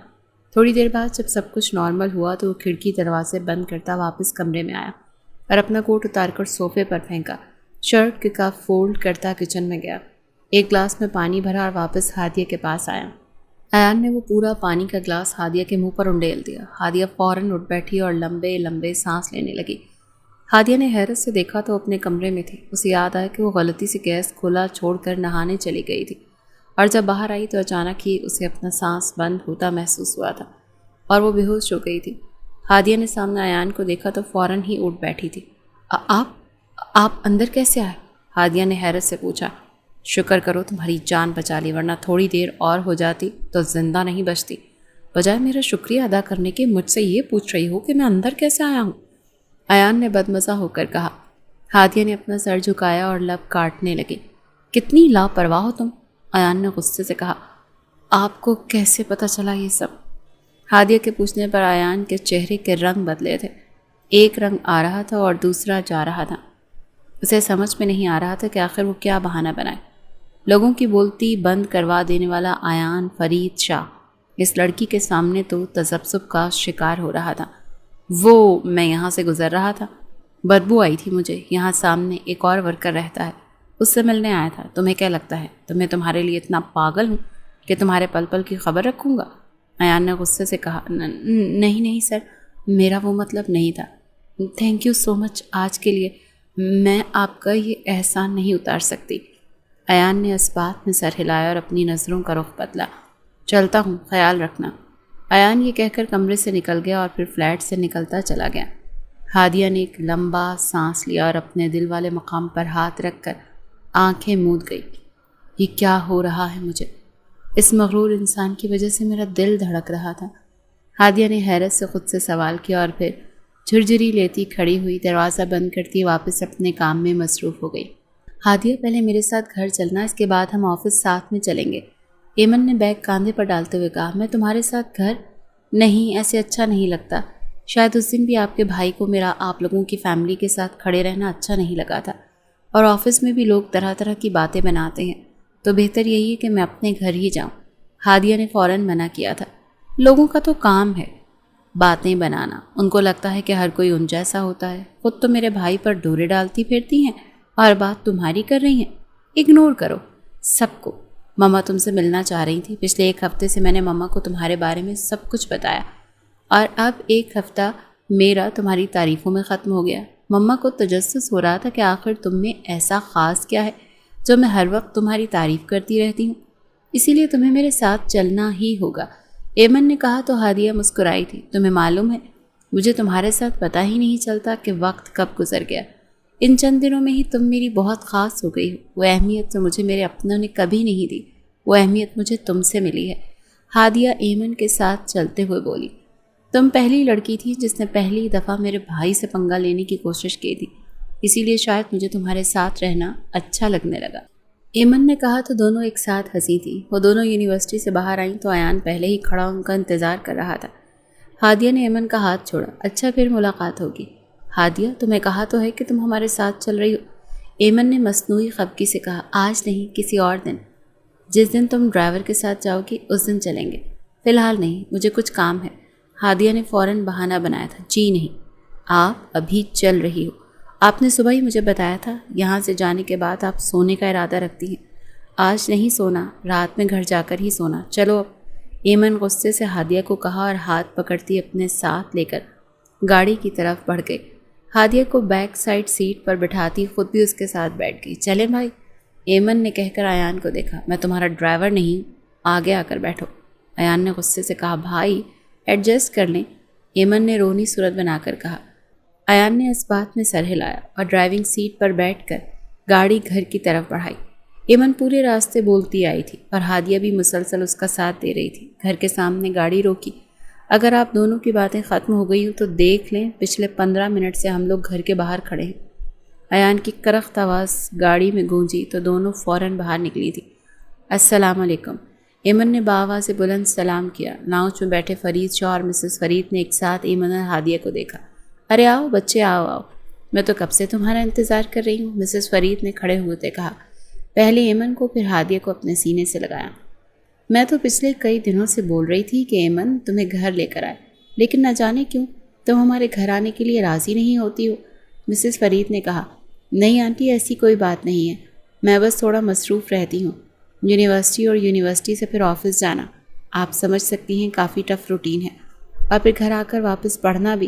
تھوڑی دیر بعد جب سب کچھ نارمل ہوا تو وہ کھڑکی دروازے بند کرتا واپس کمرے میں آیا اور اپنا کوٹ اتار کر صوفے پر پھینکا۔ شرٹ کے کف فولڈ کرتا کچن میں گیا، ایک گلاس میں پانی بھرا اور واپس ہادیہ کے پاس آیا۔ ایان نے وہ پورا پانی کا گلاس ہادیہ کے منہ پر انڈیل دیا۔ ہادیہ فوراً اٹھ بیٹھی اور لمبے لمبے سانس لینے لگی۔ ہادیہ نے حیرت سے دیکھا تو اپنے کمرے میں تھی۔ اسے یاد آیا کہ وہ غلطی سے گیس کھلا چھوڑ کر نہانے چلی گئی تھی اور جب باہر آئی تو اچانک ہی اسے اپنا سانس بند ہوتا محسوس ہوا تھا اور وہ بے ہوش ہو گئی تھی۔ ہادیہ نے سامنے ایان کو دیکھا تو فوراً ہی اٹھ بیٹھی تھی۔ آپ اندر کیسے آئے؟ ہادیہ نے حیرت سے پوچھا۔ شکر کرو تمہاری جان بچا لی، ورنہ تھوڑی دیر اور ہو جاتی تو زندہ نہیں بچتی۔ بجائے میرا شکریہ ادا کرنے کے مجھ سے یہ پوچھ رہی ہو کہ میں اندر کیسے آیا ہوں؟ ایان نے بدمزہ ہو کر کہا۔ ہادیہ نے اپنا سر جھکایا اور لب کاٹنے لگی۔ کتنی لاپرواہ ہو تم، ایان نے غصے سے کہا۔ آپ کو کیسے پتہ چلا یہ سب؟ ہادیہ کے پوچھنے پر ایان کے چہرے کے رنگ بدلے تھے۔ ایک رنگ آ رہا تھا اور دوسرا جا رہا تھا۔ اسے سمجھ میں نہیں آ رہا تھا کہ آخر وہ کیا بہانہ بنائے۔ لوگوں کی بولتی بند کروا دینے والا ایان فرید شاہ اس لڑکی کے سامنے تو تذبذب کا شکار ہو رہا تھا۔ میں یہاں سے گزر رہا تھا، بدبو آئی تھی مجھے۔ یہاں سامنے ایک اور ورکر رہتا ہے، اس سے ملنے آیا تھا۔ تمہیں کیا لگتا ہے میں تمہارے لیے اتنا پاگل ہوں کہ تمہارے پل پل کی خبر رکھوں گا؟ ایان نے غصے سے کہا۔ نہیں سر، میرا وہ مطلب نہیں تھا۔ تھینک یو سو مچ آج کے لیے، میں آپ کا یہ احسان نہیں اتار سکتی۔ ایان نے اس بات میں سر ہلایا اور اپنی نظروں کا رخ بدلا۔ چلتا ہوں، خیال رکھنا۔ ایان یہ کہہ کر کمرے سے نکل گیا اور پھر فلیٹ سے نکلتا چلا گیا۔ ہادیہ نے ایک لمبا سانس لیا اور اپنے دل والے مقام پر ہاتھ رکھ کر آنکھیں موند گئی۔ یہ کیا ہو رہا ہے مجھے؟ اس مغرور انسان کی وجہ سے میرا دل دھڑک رہا تھا۔ ہادیہ نے حیرت سے خود سے سوال کیا اور پھر جھرجھری لیتی کھڑی ہوئی دروازہ بند کرتی واپس اپنے کام میں مصروف ہو گئی۔ ہادیہ پہلے میرے ساتھ گھر چلنا، اس کے بعد ہم آفس ساتھ میں چلیں گے، ایمن نے بیگ کاندھے پر ڈالتے ہوئے کہا۔ میں تمہارے ساتھ گھر نہیں، ایسے اچھا نہیں لگتا۔ شاید اس دن بھی آپ کے بھائی کو میرا آپ لوگوں کی فیملی کے ساتھ کھڑے رہنا اچھا نہیں لگا تھا، اور آفس میں بھی لوگ طرح طرح کی باتیں بناتے ہیں، تو بہتر یہی ہے کہ میں اپنے گھر ہی جاؤں۔ ہادیہ نے فوراً منع کیا تھا۔ لوگوں کا تو کام ہے باتیں بنانا، ان کو لگتا ہے کہ ہر کوئی ان جیسا ہوتا ہے۔ خود تو میرے بھائی پر ڈورے ڈالتی پھرتی ہیں اور بات تمہاری کر رہی ہیں۔ اگنور کرو سب کو۔ مما تم سے ملنا چاہ رہی تھی۔ پچھلے ایک ہفتے سے میں نے مما کو تمہارے بارے میں سب کچھ بتایا، اور اب ایک ہفتہ میرا تمہاری تعریفوں میں ختم ہو گیا۔ مما کو تجسس ہو رہا تھا کہ آخر تم میں ایسا خاص کیا ہے جو میں ہر وقت تمہاری تعریف کرتی رہتی ہوں، اسی لیے تمہیں میرے ساتھ چلنا ہی ہوگا۔ ایمن نے کہا تو ہادیہ مسکرائی تھی۔ تمہیں معلوم ہے مجھے تمہارے ساتھ پتہ ہی نہیں چلتا کہ وقت کب گزر گیا۔ ان چند دنوں میں ہی تم میری بہت خاص ہو گئی ہو۔ وہ اہمیت تو مجھے میرے اپنوں نے کبھی نہیں دی، وہ اہمیت مجھے تم سے ملی ہے۔ ہادیہ ایمن کے ساتھ چلتے ہوئے بولی۔ تم پہلی لڑکی تھی جس نے پہلی دفعہ میرے بھائی سے پنگا لینے کی کوشش کی تھی، اسی لیے شاید مجھے تمہارے ساتھ رہنا اچھا لگنے لگا۔ ایمن نے کہا تو دونوں ایک ساتھ ہنسی تھی۔ وہ دونوں یونیورسٹی سے باہر آئیں تو ایان پہلے ہی کھڑا ان کا انتظار کر رہا تھا۔ ہادیہ نے ایمن کا ہاتھ چھوڑا۔ اچھا پھر ملاقات ہوگی۔ ہادیہ تمہیں کہا تو ہے کہ تم ہمارے ساتھ چل رہی ہو۔ ایمن نے مصنوعی خفگی سے کہا، آج نہیں، کسی اور دن، جس دن تم ڈرائیور کے ساتھ جاؤ گی اس دن چلیں گے، فی الحال نہیں، مجھے کچھ کام ہے۔ ہادیہ نے فوراً بہانہ بنایا تھا، جی نہیں، آپ ابھی چل رہی ہو، آپ نے صبح ہی مجھے بتایا تھا یہاں سے جانے کے بعد آپ سونے کا ارادہ رکھتی ہیں۔ آج نہیں سونا، رات میں گھر جا کر ہی سونا، چلو اب۔ ایمن غصے سے ہادیہ کو کہا اور ہاتھ پکڑتی اپنے ساتھ لے کر گاڑی کی طرف بڑھ گئی۔ ہادیہ کو بیک سائڈ سیٹ پر بٹھاتی خود بھی اس کے ساتھ بیٹھ گئی۔ چلیں بھائی، ایمن نے کہہ کر ایان کو دیکھا، میں تمہارا ڈرائیور نہیں ہوں، آگے آ کر بیٹھو۔ ایان نے غصے سے کہا، بھائی ایڈجسٹ کر لیں، ایمن نے رونی صورت بنا کر کہا۔ ایان نے اس بات میں سر ہلایا اور ڈرائیونگ سیٹ پر بیٹھ کر گاڑی گھر کی طرف بڑھائی۔ ایمن پورے راستے بولتی آئی تھی اور ہادیہ بھی مسلسل اس کا ساتھ دے رہی تھی۔ گھر کے سامنے گاڑی روکی۔ اگر آپ دونوں کی باتیں ختم ہو گئی ہوں تو دیکھ لیں، پچھلے 15 منٹ سے ہم لوگ گھر کے باہر کھڑے ہیں۔ ایان کی کرخت آواز گاڑی میں گونجی تو دونوں فوراً باہر نکلی تھی۔ السلام علیکم، ایمن نے باآواز بلند سلام کیا۔ لاؤنج میں بیٹھے فرید شاہ اور مسز فرید نے ایک ساتھ ایمن اور ہادیہ کو دیکھا۔ ارے آؤ بچے، آؤ آؤ، میں تو کب سے تمہارا انتظار کر رہی ہوں، مسز فرید نے کھڑے ہوتے کہا۔ پہلے ایمن کو پھر ہادیہ کو اپنے سینے سے لگایا۔ میں تو پچھلے کئی دنوں سے بول رہی تھی کہ ایمن تمہیں گھر لے کر آئے، لیکن نہ جانے کیوں تم ہمارے گھر آنے کے لیے راضی نہیں ہوتی ہو، مسز فرید نے کہا۔ نہیں آنٹی، ایسی کوئی بات نہیں ہے، میں بس تھوڑا مصروف رہتی ہوں، یونیورسٹی اور یونیورسٹی سے پھر آفس جانا، آپ سمجھ سکتی ہیں کافی ٹف روٹین ہے، اور پھر گھر آ کر واپس پڑھنا بھی،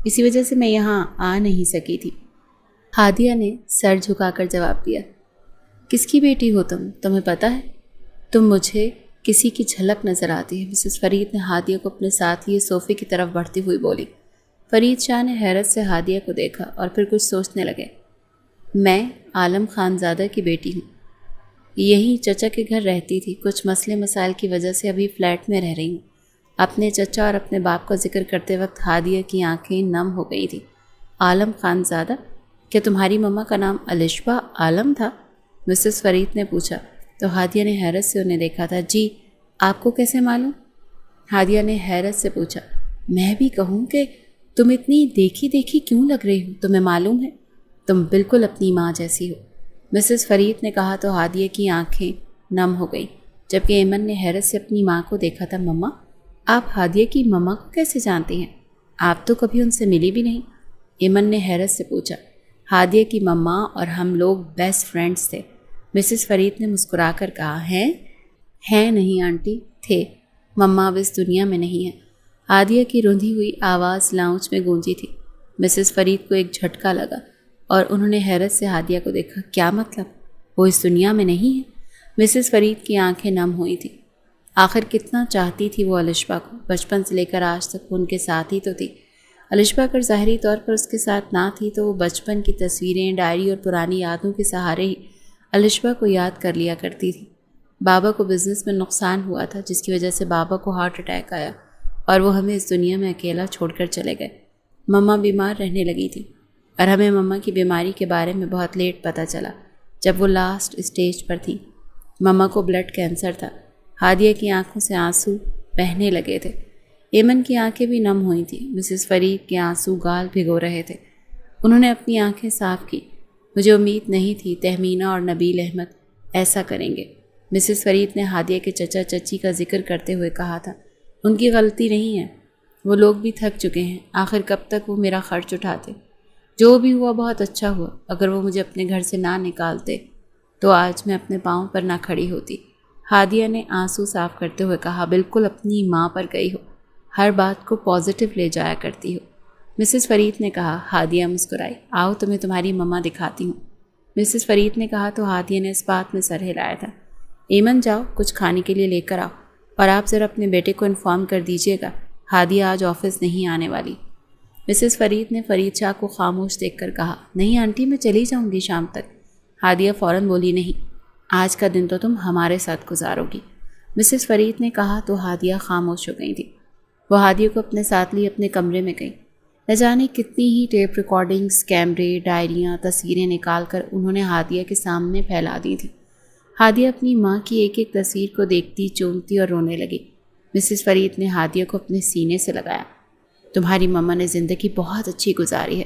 اسی وجہ سے میں یہاں آ نہیں سکی تھی۔ ہادیہ نے سر جھکا کر جواب دیا۔ کس کی بیٹی ہو تم، تمہیں پتہ ہے؟ تم مجھے کسی کی جھلک نظر آتی ہے، مسز فرید نے ہادیہ کو اپنے ساتھ لیے صوفے کی طرف بڑھتی ہوئی بولی۔ فرید شاہ نے حیرت سے ہادیہ کو دیکھا اور پھر کچھ سوچنے لگے۔ میں عالم خانزادہ کی بیٹی ہوں، یہی چچا کے گھر رہتی تھی، کچھ مسئلے مسائل کی وجہ سے ابھی فلیٹ میں رہ رہی ہوں۔ اپنے چچا اور اپنے باپ کا ذکر کرتے وقت ہادیہ کی آنکھیں نم ہو گئی تھیں۔ عالم خانزادہ؟ کیا تمہاری مما کا نام الشبہ عالم تھا؟ مسز فرید نے پوچھا تو ہادیہ نے حیرت سے انہیں دیکھا تھا۔ جی، آپ کو کیسے معلوم؟ ہادیہ نے حیرت سے پوچھا۔ میں بھی کہوں کہ تم اتنی دیکھی دیکھی کیوں لگ رہی ہو، تمہیں معلوم ہے تم بالکل اپنی ماں جیسی ہو، مسز فرید نے کہا تو ہادیہ کی آنکھیں نم ہو گئیں، جبکہ ایمن نے حیرت سے اپنی ماں کو دیکھا تھا۔ مما؟ آپ ہادیہ کی مما کو کیسے جانتی ہیں؟ آپ تو کبھی ان سے ملی بھی نہیں، ایمن نے حیرت سے پوچھا۔ ہادیہ کی مما اور ہم لوگ بیسٹ فرینڈز تھے، مسز فرید نے مسکرا کر کہا۔ ہیں نہیں آنٹی، تھے، مما اب اس دنیا میں نہیں ہے، ہادیہ کی روندھی ہوئی آواز لاؤنج میں گونجی تھی۔ مسز فرید کو ایک جھٹکا لگا اور انہوں نے حیرت سے ہادیہ کو دیکھا۔ کیا مطلب؟ وہ اس دنیا میں نہیں ہے؟ مسز فرید کی آنکھیں نم ہوئی تھیں۔ آخر کتنا چاہتی تھی وہ الشبہ کو، بچپن سے لے کر آج تک وہ ان کے ساتھ ہی تو تھی۔ الشبہ اگر ظاہری طور پر اس کے ساتھ نہ تھی تو وہ بچپن کی تصویریں، ڈائری اور پرانی یادوں کے سہارے ہی الشبہ کو یاد کر لیا کرتی تھی۔ بابا کو بزنس میں نقصان ہوا تھا، جس کی وجہ سے بابا کو ہارٹ اٹیک آیا اور وہ ہمیں اس دنیا میں اکیلا چھوڑ کر چلے گئے۔ مما بیمار رہنے لگی تھی اور ہمیں مما کی بیماری کے بارے میں بہت لیٹ پتہ چلا، جب وہ لاسٹ اسٹیج پر تھی۔ مما کو بلڈ کینسر تھا۔ ہادیہ کی آنکھوں سے آنسو بہنے لگے تھے۔ ایمن کی آنکھیں بھی نم ہوئی تھیں۔ مسز فرید کے آنسو گال بھگو رہے تھے۔ انہوں نے اپنی آنکھیں صاف کی۔ مجھے امید نہیں تھی تہمینہ اور نبیل احمد ایسا کریں گے، مسز فرید نے ہادیہ کے چچا چچی کا ذکر کرتے ہوئے کہا تھا۔ ان کی غلطی نہیں ہے، وہ لوگ بھی تھک چکے ہیں، آخر کب تک وہ میرا خرچ اٹھاتے؟ جو بھی ہوا بہت اچھا ہوا، اگر وہ مجھے اپنے گھر سے نہ نکالتے تو آج میں اپنے پاؤں پر نہ کھڑی ہوتی۔ ہادیہ نے آنسو صاف کرتے ہوئے کہا۔ بالکل اپنی ماں پر گئی ہو، ہر بات کو پازیٹیو لے جایا کرتی ہو، مسز فرید نے کہا۔ ہادیہ مسکرائی۔ آؤ تمہیں تمہاری مما دکھاتی ہوں، مسز فرید نے کہا تو ہادیہ نے اس بات میں سر ہلایا تھا۔ ایمن جاؤ، کچھ کھانے کے لیے لے کر آؤ، اور آپ ذرا اپنے بیٹے کو انفارم کر دیجیے گا ہادیہ آج آفس نہیں آنے والی۔ مسز فرید نے فرید شاہ کو خاموش دیکھ کر کہا۔ نہیں آنٹی، میں چلی جاؤں گی شام تک۔ ہادیہ فوراً بولی۔ نہیں، آج کا دن تو تم ہمارے ساتھ گزارو گی، مسز فرید نے کہا تو ہادیہ خاموش ہو گئی تھی۔ وہ ہادیہ کو اپنے ساتھ لی اپنے کمرے میں گئی۔ نہ جانے کتنی ہی ٹیپ ریکارڈنگز، کیمرے، ڈائریاں، تصویریں نکال کر انہوں نے ہادیہ کے سامنے پھیلا دی تھی۔ ہادیہ اپنی ماں کی ایک ایک تصویر کو دیکھتی، چومتی اور رونے لگی۔ مسز فرید نے ہادیہ کو اپنے سینے سے لگایا۔ تمہاری مما نے زندگی بہت اچھی گزاری ہے،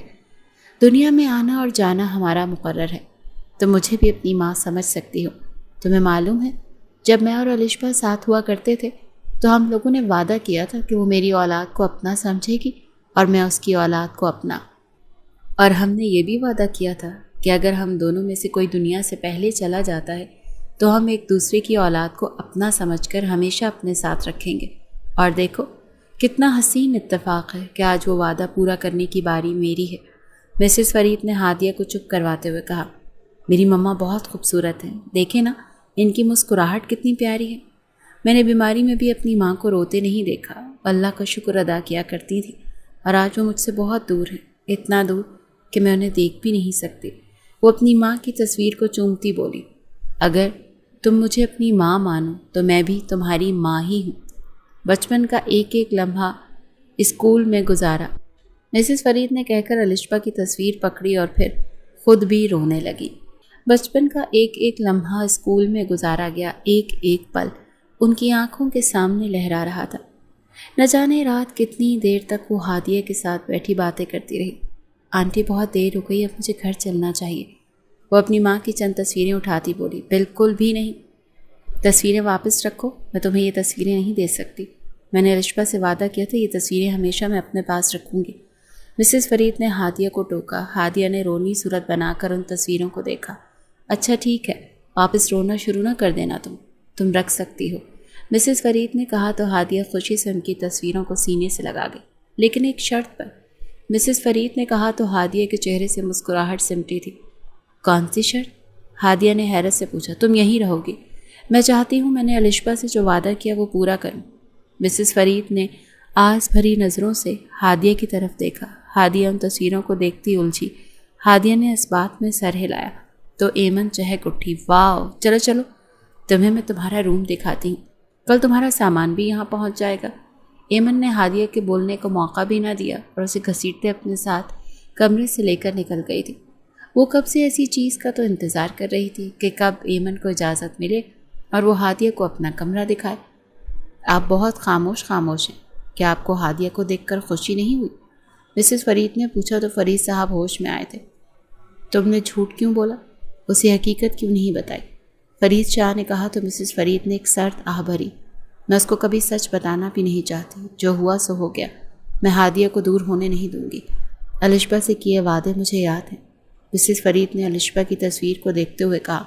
دنیا میں آنا اور جانا ہمارا مقرر ہے، تم مجھے بھی اپنی ماں سمجھ سکتی ہو۔ تمہیں معلوم ہے، جب میں اور الشبا ساتھ ہوا کرتے تھے تو ہم لوگوں نے وعدہ کیا تھا کہ وہ میری اولاد کو اپنا سمجھے گی اور میں اس کی اولاد کو اپنا۔ اور ہم نے یہ بھی وعدہ کیا تھا کہ اگر ہم دونوں میں سے کوئی دنیا سے پہلے چلا جاتا ہے تو ہم ایک دوسرے کی اولاد کو اپنا سمجھ کر ہمیشہ اپنے ساتھ رکھیں گے۔ اور دیکھو کتنا حسین اتفاق ہے کہ آج وہ وعدہ پورا کرنے کی باری میری ہے۔ مسز فرید نے ہادیہ کو چپ کرواتے ہوئے کہا، میری مما بہت خوبصورت ہیں، دیکھیں نا ان کی مسکراہٹ کتنی پیاری ہے۔ میں نے بیماری میں بھی اپنی ماں کو روتے نہیں دیکھا، اللہ کا شکر ادا کیا کرتی تھی، اور آج وہ مجھ سے بہت دور ہے، اتنا دور کہ میں انہیں دیکھ بھی نہیں سکتی۔ وہ اپنی ماں کی تصویر کو چومتی بولی، اگر تم مجھے اپنی ماں مانو تو میں بھی تمہاری ماں ہی ہوں۔ بچپن کا ایک ایک لمحہ اسکول میں گزارا، مسز فرید نے کہہ کر الشبا کی تصویر پکڑی اور پھر خود بھی رونے لگی۔ بچپن کا ایک ایک لمحہ اسکول میں گزارا گیا، ایک ایک پل ان کی آنکھوں کے سامنے لہرا رہا تھا۔ نہ جانے رات کتنی دیر تک وہ ہادیہ کے ساتھ بیٹھی باتیں کرتی رہی۔ آنٹی بہت دیر ہو گئی، اب مجھے گھر چلنا چاہیے۔ وہ اپنی ماں کی چند تصویریں اٹھاتی بولی، بالکل بھی نہیں، تصویریں واپس رکھو، میں تمہیں یہ تصویریں نہیں دے سکتی۔ میں نے الشبا سے وعدہ کیا تھا یہ تصویریں ہمیشہ میں اپنے پاس رکھوں گی۔ مسز فرید نے ہادیہ کو ٹوکا۔ ہادیہ نے رونی صورت بنا کر ان تصویروں کو دیکھا۔ اچھا ٹھیک ہے، واپس رونا شروع نہ کر دینا، تم رکھ سکتی ہو، مسز فرید نے کہا تو ہادیہ خوشی سے ان کی تصویروں کو سینے سے لگا گئی، لیکن ایک شرط پر، مسز فرید نے کہا تو ہادیہ کے چہرے سے مسکراہٹ سمٹی تھی۔ کون سی شرط؟ ہادیہ نے حیرت سے پوچھا۔ تم یہیں رہو گی، میں چاہتی ہوں میں نے الشبا سے جو وعدہ کیا وہ پورا کروں۔ مسز فرید نے آس بھری نظروں سے ہادیہ کی طرف دیکھا۔ ہادیہ ان تصویروں کو دیکھتی الجھی۔ ہادیہ نے اس بات میں سر ہلایا تو ایمن چہک اٹھی، واو، چلو چلو، تمہیں میں تمہارا روم دکھاتی ہوں، کل تمہارا سامان بھی یہاں پہنچ جائے گا۔ ایمن نے ہادیہ کے بولنے کو موقع بھی نہ دیا اور اسے گھسیٹتے اپنے ساتھ کمرے سے لے کر نکل گئی تھی۔ وہ کب سے ایسی چیز کا تو انتظار کر رہی تھی کہ کب ایمن کو اجازت ملے اور وہ ہادیہ کو اپنا کمرہ دکھائے۔ آپ بہت خاموش ہیں، کیا آپ کو ہادیہ کو دیکھ کر خوشی نہیں ہوئی؟ مسز فرید نے پوچھا تو فرید صاحب ہوش میں آئے تھے۔ تم نے جھوٹ کیوں بولا؟ اسے حقیقت کیوں نہیں بتائی؟ فرید شاہ نے کہا تو مسز فرید نے ایک سرد آہ بھری۔ میں اس کو کبھی سچ بتانا بھی نہیں چاہتی، جو ہوا سو ہو گیا، میں ہادیہ کو دور ہونے نہیں دوں گی۔ الشبا سے کیے وعدے مجھے یاد ہیں، مسز فرید نے الشبا کی تصویر کو دیکھتے ہوئے کہا۔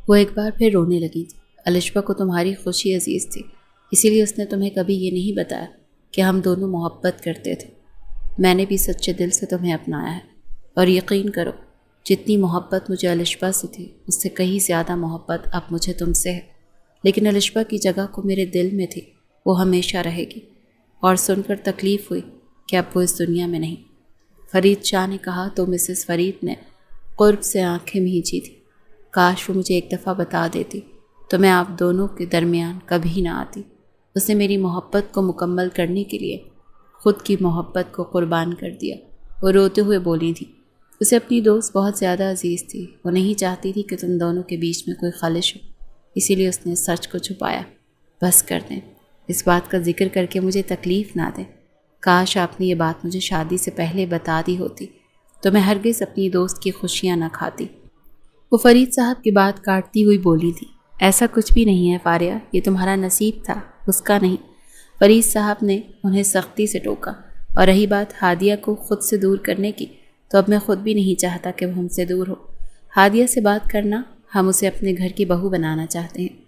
وہ ایک بار پھر رونے لگی تھی۔ الشبا کو تمہاری خوشی عزیز تھی، اسی لیے اس نے تمہیں کبھی یہ نہیں بتایا کہ ہم دونوں محبت کرتے تھے۔ میں نے بھی سچے دل سے تمہیں اپنایا ہے، اور یقین کرو جتنی محبت مجھے الشبا سے تھی اس سے کہیں زیادہ محبت اب مجھے تم سے ہے، لیکن الشبا کی جگہ کو میرے دل میں تھی، وہ ہمیشہ رہے گی۔ اور سن کر تکلیف ہوئی کہ اب وہ اس دنیا میں نہیں، فرید شاہ نے کہا تو مسز فرید نے قرب سے آنکھیں بھینچی تھی۔ کاش وہ مجھے ایک دفعہ بتا دیتی تو میں آپ دونوں کے درمیان کبھی نہ آتی۔ اس نے میری محبت کو مکمل کرنے کے لیے خود کی محبت کو قربان کر دیا، وہ روتے ہوئے بولی تھی۔ اسے اپنی دوست بہت زیادہ عزیز تھی، وہ نہیں چاہتی تھی کہ تم دونوں کے بیچ میں کوئی خلش ہو، اسی لیے اس نے سچ کو چھپایا۔ بس کر دیں، اس بات کا ذکر کر کے مجھے تکلیف نہ دیں۔ کاش آپ نے یہ بات مجھے شادی سے پہلے بتا دی ہوتی تو میں ہرگز اپنی دوست کی خوشیاں نہ کھاتی۔ وہ فرید صاحب کی بات کاٹتی ہوئی بولی تھی، ایسا کچھ بھی نہیں ہے فاریہ، یہ تمہارا نصیب تھا، اس کا نہیں۔ فرید صاحب نے انہیں سختی سے ٹوکا۔ اور رہی بات ہادیہ کو خود سے دور کرنے کی، تو اب میں خود بھی نہیں چاہتا کہ وہ ہم سے دور ہو۔ ہادیہ سے بات کرنا، ہم اسے اپنے گھر کی بہو بنانا چاہتے ہیں۔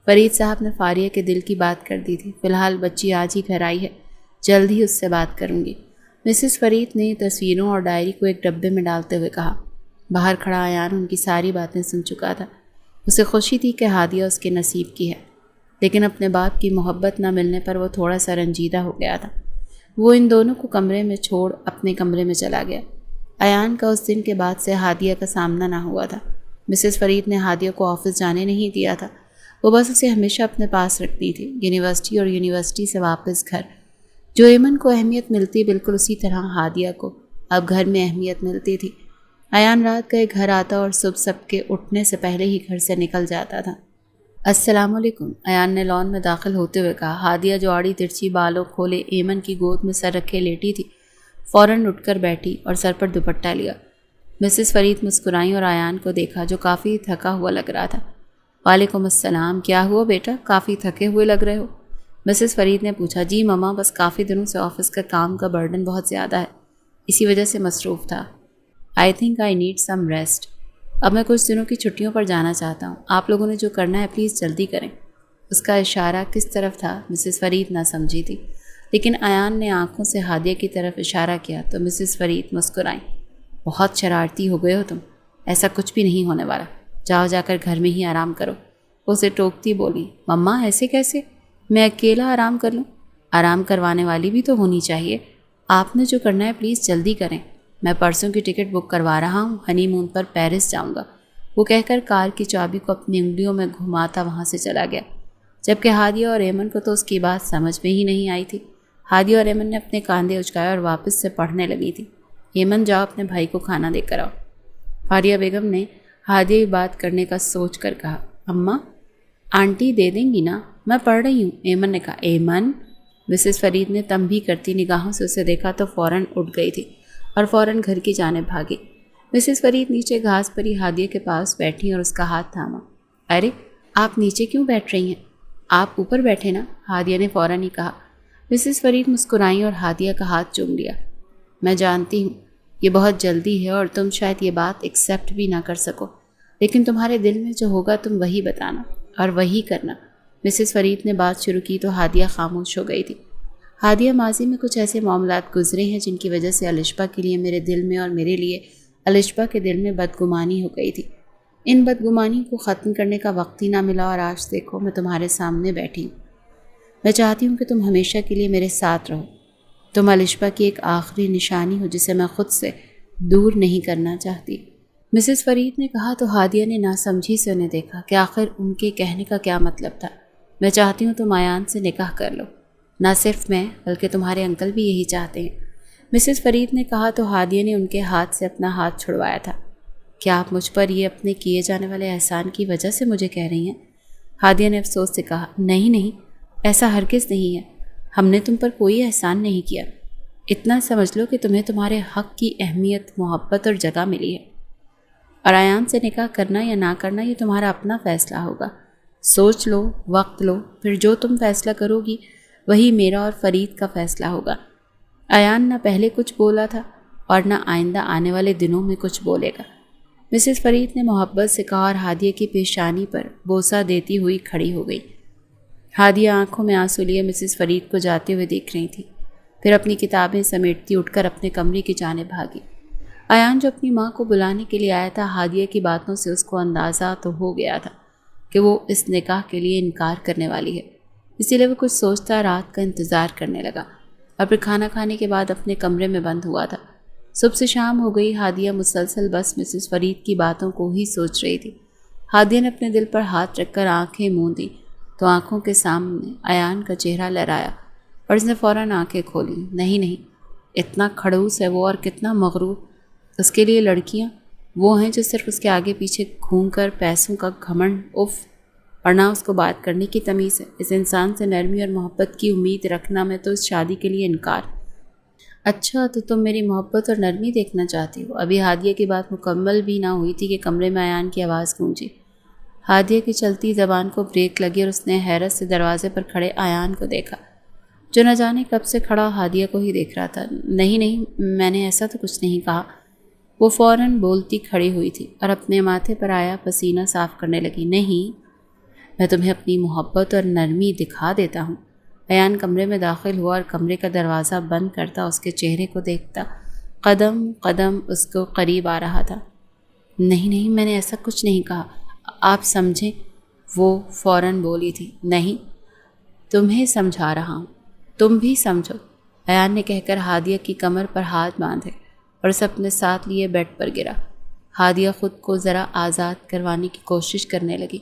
فرید صاحب نے فاریہ کے دل کی بات کر دی تھی۔ فی الحال بچی آج ہی گھر آئی ہے، جلد ہی اس سے بات کروں گی۔ مسز فرید نے تصویروں اور ڈائری کو ایک ڈبے میں ڈالتے ہوئے کہا۔ باہر کھڑا ایان ان کی ساری باتیں سن چکا تھا۔ اسے خوشی تھی کہ ہادیہ اس کے نصیب کی ہے، لیکن اپنے باپ کی محبت نہ ملنے پر وہ تھوڑا سا رنجیدہ ہو گیا تھا۔ وہ ان دونوں کو کمرے میں چھوڑ اپنے کمرے میں چلا گیا۔ ایان کا اس دن کے بعد سے ہادیہ کا سامنا نہ ہوا تھا۔ مسز فرید نے ہادیہ کو آفس جانے نہیں دیا تھا، وہ بس اسے ہمیشہ اپنے پاس رکھتی تھی، یونیورسٹی اور یونیورسٹی سے واپس گھر۔ جو ایمن کو اہمیت ملتی بالکل اسی طرح ہادیہ کو اب گھر میں اہمیت ملتی تھی۔ ایان رات کا گھر آتا اور صبح سب کے اٹھنے سے پہلے ہی گھر سے نکل جاتا تھا۔ السلام علیکم، ایان نے لان میں داخل ہوتے ہوئے کہا۔ ہادیہ جو آڑی ترچھی بالوں کھولے ایمن کی گود میں سر رکھے لیٹی تھی، فوراً اٹھ کر بیٹھی اور سر پر دوپٹہ لیا۔ مسز فرید مسکرائیں اور ایان کو دیکھا جو کافی تھکا ہوا لگ رہا تھا۔ وعلیکم السلام، کیا ہوا بیٹا، کافی تھکے ہوئے لگ رہے ہو؟ مسز فرید نے پوچھا۔ جی مما، بس کافی دنوں سے آفس کا کام کا برڈن بہت زیادہ ہے، اسی وجہ سے مصروف تھا۔ I think I need some rest. اب میں کچھ دنوں کی چھٹیوں پر جانا چاہتا ہوں، آپ لوگوں نے جو کرنا ہے پلیز جلدی کریں۔ اس کا اشارہ کس طرف تھا مسز فرید نہ سمجھی تھی، لیکن ایان نے آنکھوں سے ہادیہ کی طرف اشارہ کیا تو مسز فرید مسکرائیں۔ بہت شرارتی ہو گئے ہو تم، ایسا کچھ بھی نہیں ہونے والا، جاؤ جا کر گھر میں ہی آرام کرو۔ اسے ٹوکتی بولی۔ مما ایسے کیسے، میں اکیلا آرام کر لوں؟ آرام کروانے والی بھی تو ہونی چاہیے۔ آپ نے جو کرنا ہے پلیز جلدی کریں، میں پرسوں کی ٹکٹ بک کروا رہا ہوں، ہنی مون پر پیرس جاؤں گا۔ وہ کہہ کر کار کی چابی کو اپنی انگلیوں میں گھماتا وہاں سے چلا گیا، جبکہ ہادیہ اور ایمن کو تو اس کی بات سمجھ میں ہی نہیں آئی تھی۔ ہادیہ اور ایمن نے اپنے کاندھے اچکائے اور واپس سے پڑھنے لگی تھی۔ ایمن جاؤ اپنے بھائی کو کھانا دے کر آؤ، فاریہ بیگم نے ہادیہ بات کرنے کا سوچ کر کہا۔ اماں آنٹی دے دیں گی نا، میں پڑھ رہی ہوں، ایمن نے کہا۔ ایمن، مسز فرید نے تنبیہ کرتی نگاہوں سے اسے دیکھا تو فوراً اٹھ گئی تھی اور فوراً گھر کی جانب بھاگی۔ مسز فرید نیچے گھاس پر ہی ہادیہ کے پاس بیٹھی اور اس کا ہاتھ تھاما۔ ارے آپ نیچے کیوں بیٹھ رہی ہیں، آپ اوپر بیٹھے نا، ہادیہ نے فوراً ہی کہا۔ مسز فرید مسکرائیں اور ہادیہ کا ہاتھ چوم لیا۔ میں جانتی ہوں یہ بہت جلدی ہے اور تم شاید یہ بات ایکسیپٹ بھی نہ کر سکو، لیکن تمہارے دل میں جو ہوگا تم وہی بتانا اور وہی کرنا۔ مسز فرید نے بات شروع کی تو ہادیہ خاموش ہو گئی تھی۔ ہادیہ، ماضی میں کچھ ایسے معاملات گزرے ہیں جن کی وجہ سے الشبا کے لیے میرے دل میں اور میرے لیے الشبا کے دل میں بدگمانی ہو گئی تھی۔ ان بدگمانی کو ختم کرنے کا وقت ہی نہ ملا اور آج دیکھو میں تمہارے سامنے بیٹھی ہوں۔ میں چاہتی ہوں کہ تم ہمیشہ کے لیے میرے ساتھ رہو۔ تم الشبا کی ایک آخری نشانی ہو جسے میں خود سے دور نہیں کرنا چاہتی۔ مسز فرید نے کہا تو ہادیہ نے ناسمجھی سے انہیں دیکھا کہ آخر ان کے کہنے کا کیا مطلب تھا۔ میں چاہتی ہوں تم ایان سے نکاح کر لو، نہ صرف میں بلکہ تمہارے انکل بھی یہی چاہتے ہیں، مسز فرید نے کہا تو ہادیہ نے ان کے ہاتھ سے اپنا ہاتھ چھڑوایا تھا۔ کیا آپ مجھ پر یہ اپنے کیے جانے والے احسان کی وجہ سے مجھے کہہ رہی ہیں؟ ہادیہ نے افسوس سے کہا۔ نہیں، ایسا ہرگز نہیں ہے، ہم نے تم پر کوئی احسان نہیں کیا، اتنا سمجھ لو کہ تمہیں تمہارے حق کی اہمیت، محبت اور جگہ ملی ہے، اور ایان سے نکاح کرنا یا نہ کرنا یہ تمہارا اپنا فیصلہ ہوگا۔ سوچ لو، وقت لو، پھر جو تم فیصلہ کرو گی وہی میرا اور فرید کا فیصلہ ہوگا۔ ایان نہ پہلے کچھ بولا تھا اور نہ آئندہ آنے والے دنوں میں کچھ بولے گا، مسز فرید نے محبت سے کہا اور ہادیہ کی پیشانی پر بوسہ دیتی ہوئی کھڑی ہو گئی۔ ہادیہ آنکھوں میں آنسو لیے مسز فرید کو جاتے ہوئے دیکھ رہی تھی، پھر اپنی کتابیں سمیٹتی اٹھ کر اپنے کمرے کی جانب بھاگی۔ ایان جو اپنی ماں کو بلانے کے لیے آیا تھا، ہادیہ کی باتوں سے اس کو اندازہ تو ہو گیا تھا کہ وہ اس نکاح کے لیے انکار کرنے والی ہے، اسی لیے وہ کچھ سوچتا رات کا انتظار کرنے لگا اور پھر کھانا کھانے کے بعد اپنے کمرے میں بند ہوا تھا۔ صبح سے شام ہو گئی، ہادیہ مسلسل بس مسز فرید کی باتوں کو ہی سوچ رہی تھی۔ ہادیہ نے اپنے دل پر ہاتھ رکھ کر آنکھیں موند دیں تو آنکھوں کے سامنے ایان کا چہرہ لہرایا اور اس نے فوراً آنکھیں کھولیں۔ نہیں، اتنا کھڑوس ہے وہ اور کتنا مغرور۔ اس کے لیے لڑکیاں وہ ہیں جو صرف اس کے آگے پیچھے گھوم کر پیسوں کا گھمنڈ، اف، اور نہ اس کو بات کرنے کی تمیز ہے۔ اس انسان سے نرمی اور محبت کی امید رکھنا میں تو اس شادی کے لیے انکار۔ اچھا تو تم میری محبت اور نرمی دیکھنا چاہتی ہو؟ ابھی ہادیہ کی بات مکمل بھی نہ ہوئی تھی کہ کمرے میں ایان کی آواز گونجی۔ ہادیہ کی چلتی زبان کو بریک لگی اور اس نے حیرت سے دروازے پر کھڑے ایان کو دیکھا جو نہ جانے کب سے کھڑا ہادیہ کو ہی دیکھ رہا تھا۔ نہیں، میں نے ایسا تو کچھ نہیں کہا، وہ فوراً بولتی کھڑی ہوئی تھی اور اپنے ماتھے پر آیا پسینہ صاف کرنے لگی۔ نہیں، میں تمہیں اپنی محبت اور نرمی دکھا دیتا ہوں۔ ایان کمرے میں داخل ہوا اور کمرے کا دروازہ بند کرتا اس کے چہرے کو دیکھتا قدم قدم اس کو قریب آ رہا تھا۔ نہیں، میں نے ایسا کچھ نہیں کہا، آپ سمجھیں، وہ فوراً بولی تھی۔ نہیں، تمہیں سمجھا رہا ہوں، تم بھی سمجھو، ایان نے کہہ کر ہادیہ کی کمر پر ہاتھ باندھے اور اسے اپنے ساتھ لیے بیڈ پر گرا۔ ہادیہ خود کو ذرا آزاد کروانے کی کوشش کرنے لگی۔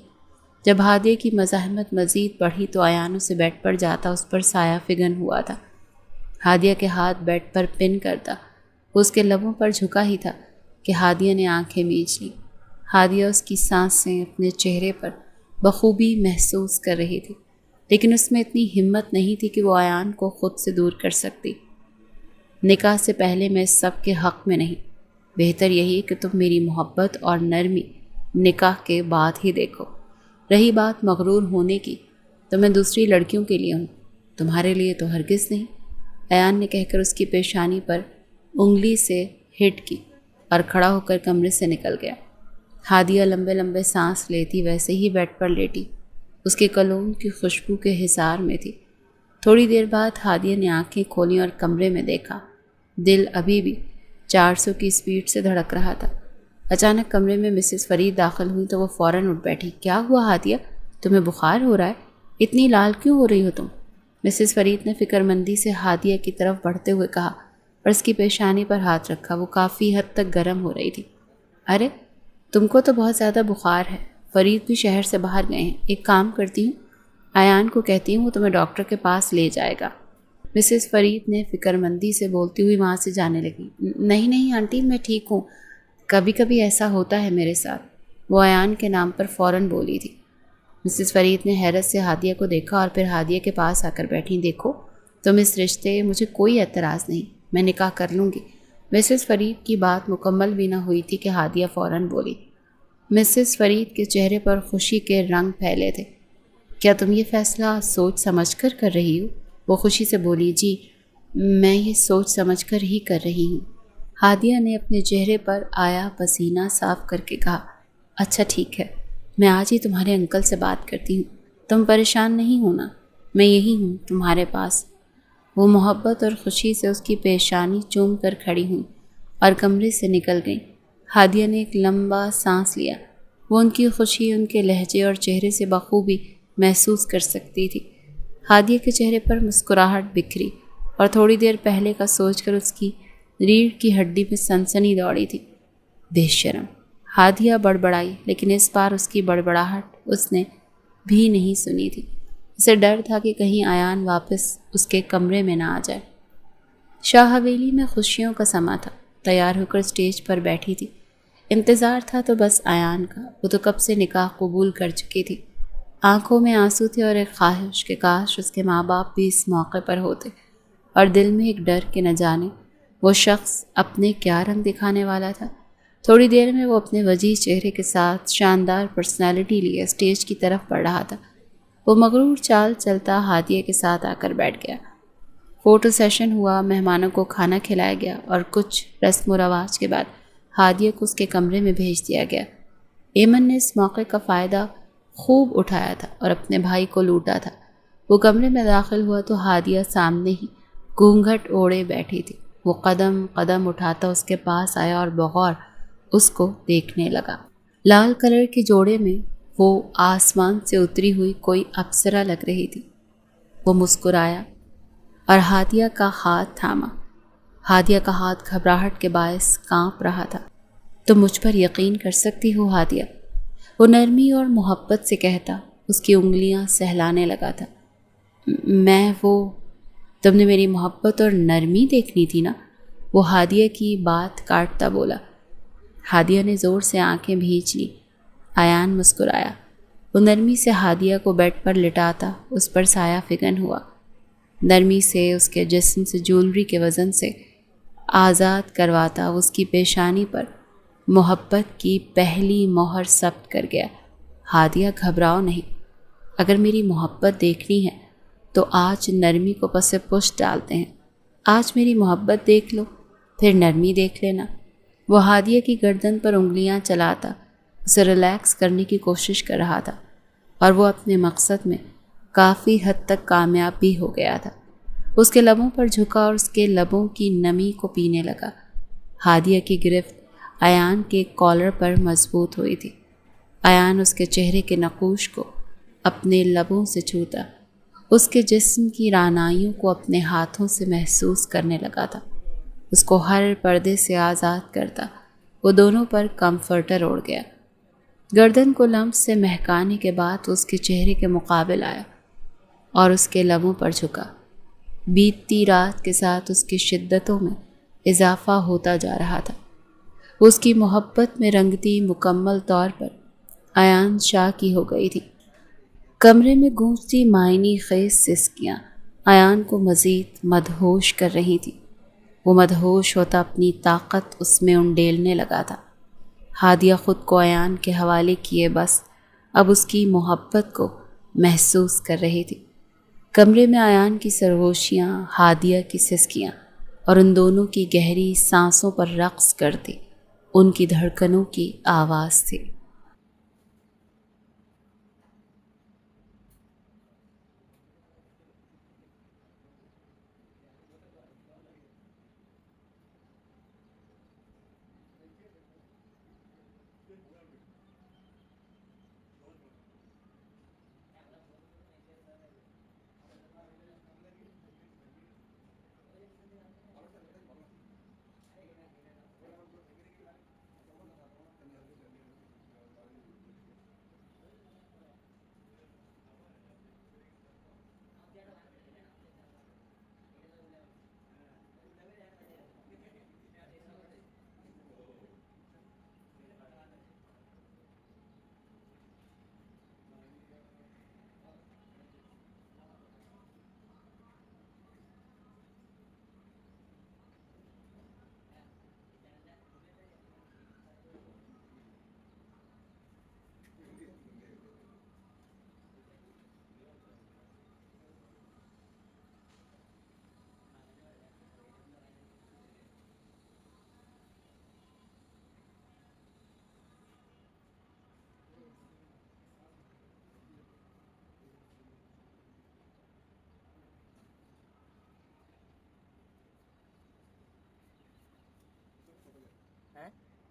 جب ہادیہ کی مزاحمت مزید بڑھی تو ایان اسے بیڈ پر جاتا اس پر سایہ فگن ہوا تھا۔ ہادیہ کے ہاتھ بیڈ پر پن کرتا وہ اس کے لبوں پر جھکا ہی تھا کہ ہادیہ نے آنکھیں میچ لیں۔ ہادیہ اس کی سانسیں اپنے چہرے پر بخوبی محسوس کر رہی تھی، لیکن اس میں اتنی ہمت نہیں تھی کہ وہ ایان کو خود سے دور کر سکتی۔ نکاح سے پہلے میں اس سب کے حق میں نہیں، بہتر یہی کہ تم میری محبت اور نرمی نکاح کے بعد ہی دیکھو۔ رہی بات مغرور ہونے کی، تو میں دوسری لڑکیوں کے لیے ہوں، تمہارے لیے تو ہرگز نہیں، ایان نے کہہ کر اس کی پیشانی پر انگلی سے ہٹ کی اور کھڑا ہو کر کمرے سے نکل گیا۔ ہادیہ لمبے لمبے سانس لیتی ویسے ہی بیڈ پر لیٹی اس کے کلون کی خوشبو کے حصار میں تھی۔ تھوڑی دیر بعد ہادیہ نے آنکھیں کھولیں اور کمرے میں دیکھا۔ دل ابھی بھی 400 کی اسپیڈ سے دھڑک رہا تھا۔ اچانک کمرے میں مسز فرید داخل ہوئی تو وہ فوراً اٹھ بیٹھی۔ کیا ہوا ہادیہ؟ تمہیں بخار ہو رہا ہے؟ اتنی لال کیوں ہو رہی ہو تم؟ مسز فرید نے فکر مندی سے ہادیہ کی طرف بڑھتے ہوئے کہا اور اس کی پیشانی پر ہاتھ رکھا۔ وہ کافی حد تک گرم ہو رہی تھی۔ ارے تم کو تو بہت زیادہ بخار ہے، فرید بھی شہر سے باہر گئے ہیں، ایک کام کرتی ہوں، ایان کو کہتی ہوں وہ تمہیں ڈاکٹر کے پاس لے جائے گا۔ مسز فرید نے فکر مندی سے بولتی ہوئی وہاں سے جانے لگی۔ نہیں نہیں آنٹی، میں ٹھیک ہوں، کبھی کبھی ایسا ہوتا ہے میرے ساتھ، وہ ایان کے نام پر فوراً بولی تھی۔ مسز فرید نے حیرت سے ہادیہ کو دیکھا اور پھر ہادیہ کے پاس آ کر بیٹھی۔ دیکھو تم اس رشتے مجھے کوئی اعتراض نہیں، میں نکاح کر لوں گی۔ مسز فرید کی بات مکمل بھی نہ ہوئی تھی کہ ہادیہ فوراً بولی۔ مسز فرید کے چہرے پر خوشی کے رنگ پھیلے تھے۔ کیا تم یہ فیصلہ سوچ سمجھ کر کر رہی ہو؟ وہ خوشی سے بولی۔ جی میں یہ سوچ سمجھ کر ہی کر رہی ہوں، ہادیہ نے اپنے چہرے پر آیا پسینہ صاف کر کے کہا۔ اچھا ٹھیک ہے، میں آج ہی تمہارے انکل سے بات کرتی ہوں، تم پریشان نہیں ہونا، میں یہی ہوں تمہارے پاس۔ وہ محبت اور خوشی سے اس کی پیشانی چوم کر کھڑی ہوئی اور کمرے سے نکل گئیں۔ ہادیہ نے ایک لمبا سانس لیا۔ وہ ان کی خوشی ان کے لہجے اور چہرے سے بخوبی محسوس کر سکتی تھی۔ ہادیہ کے چہرے پر مسکراہٹ بکھری اور تھوڑی دیر پہلے کا سوچ کر اس کی ریڑھ کی ہڈی میں سنسنی دوڑی تھی۔ بے شرم، ہادیہ بڑبڑائی، لیکن اس بار اس کی بڑبڑاہٹ اس نے بھی نہیں سنی تھی۔ اسے ڈر تھا کہ کہیں ایان واپس اس کے کمرے میں نہ آ جائے۔ شاہ حویلی میں خوشیوں کا سما تھا۔ تیار ہو کر اسٹیج پر بیٹھی تھی۔ انتظار تھا تو بس ایان کا، وہ تو کب سے نکاح قبول کر چکی تھی۔ آنکھوں میں آنسو تھے اور ایک خواہش کہ کاش اس کے ماں باپ بھی اس موقع پر ہوتے، اور دل میں ایک ڈر کہ نہ جانے وہ شخص اپنے کیا رنگ دکھانے والا تھا۔ تھوڑی دیر میں وہ اپنے وجیح چہرے کے ساتھ شاندار پرسنالٹی لیے اسٹیج کی طرف بڑھ رہا تھا۔ وہ مغرور چال چلتا ہادیہ کے ساتھ آ کر بیٹھ گیا۔ فوٹو سیشن ہوا، مہمانوں کو کھانا کھلایا گیا اور کچھ رسم و رواج کے بعد ہادیہ کو اس کے کمرے میں بھیج دیا گیا۔ ایمن نے اس موقع کا فائدہ خوب اٹھایا تھا اور اپنے بھائی کو لوٹا تھا۔ وہ کمرے میں داخل ہوا تو ہادیہ سامنے ہی گھونگھٹ اوڑے بیٹھی تھی۔ وہ قدم قدم اٹھاتا اس کے پاس آیا اور بغور اس کو دیکھنے لگا۔ لال کلر کے جوڑے میں وہ آسمان سے اتری ہوئی کوئی اپسرا لگ رہی تھی۔ وہ مسکرایا اور ہادیہ کا ہاتھ تھاما۔ ہادیہ کا ہاتھ گھبراہٹ کے باعث کانپ رہا تھا۔ تم مجھ پر یقین کر سکتی ہو ہادیہ، وہ نرمی اور محبت سے کہتا۔ اس کی انگلیاں سہلانے لگا تھا۔ تم نے میری محبت اور نرمی دیکھنی تھی نا، وہ ہادیہ کی بات کاٹتا بولا۔ ہادیہ نے زور سے آنکھیں بھیج لی۔ ایان مسکرایا۔ وہ نرمی سے ہادیہ کو بیڈ پر لٹاتا اس پر سایہ فگن ہوا۔ نرمی سے اس کے جسم سے جولری کے وزن سے آزاد کرواتا اس کی پیشانی پر محبت کی پہلی مہر ثبت کر گیا۔ ہادیہ گھبراؤ نہیں، اگر میری محبت دیکھنی ہے تو آج نرمی کو پس پشت ڈالتے ہیں۔ آج میری محبت دیکھ لو، پھر نرمی دیکھ لینا۔ وہ ہادیہ کی گردن پر انگلیاں چلاتا اسے ریلیکس کرنے کی کوشش کر رہا تھا، اور وہ اپنے مقصد میں کافی حد تک کامیاب بھی ہو گیا تھا۔ اس کے لبوں پر جھکا اور اس کے لبوں کی نمی کو پینے لگا۔ ہادیہ کی گرفت ایان کے کالر پر مضبوط ہوئی تھی۔ ایان اس کے چہرے کے نقوش کو اپنے لبوں سے چھوتا، اس کے جسم کی رعنائیوں کو اپنے ہاتھوں سے محسوس کرنے لگا تھا، اس کو ہر پردے سے آزاد کرتا۔ وہ دونوں پر کمفرٹر اوڑھ گیا۔ گردن کو لمس سے مہکانے کے بعد اس کے چہرے کے مقابل آیا اور اس کے لبوں پر جھکا۔ بیتتی رات کے ساتھ اس کی شدتوں میں اضافہ ہوتا جا رہا تھا۔ اس کی محبت میں رنگتی مکمل طور پر ایان شاہ کی ہو گئی تھی۔ کمرے میں گونجتی معنی خیز سسکیاں ایان کو مزید مدہوش کر رہی تھی۔ وہ مدہوش ہوتا اپنی طاقت اس میں انڈیلنے لگا تھا۔ ہادیہ خود کو ایان کے حوالے کیے بس اب اس کی محبت کو محسوس کر رہی تھی۔ کمرے میں ایان کی سرگوشیاں، ہادیہ کی سسکیاں اور ان دونوں کی گہری سانسوں پر رقص کرتی ان کی دھڑکنوں کی آواز تھی۔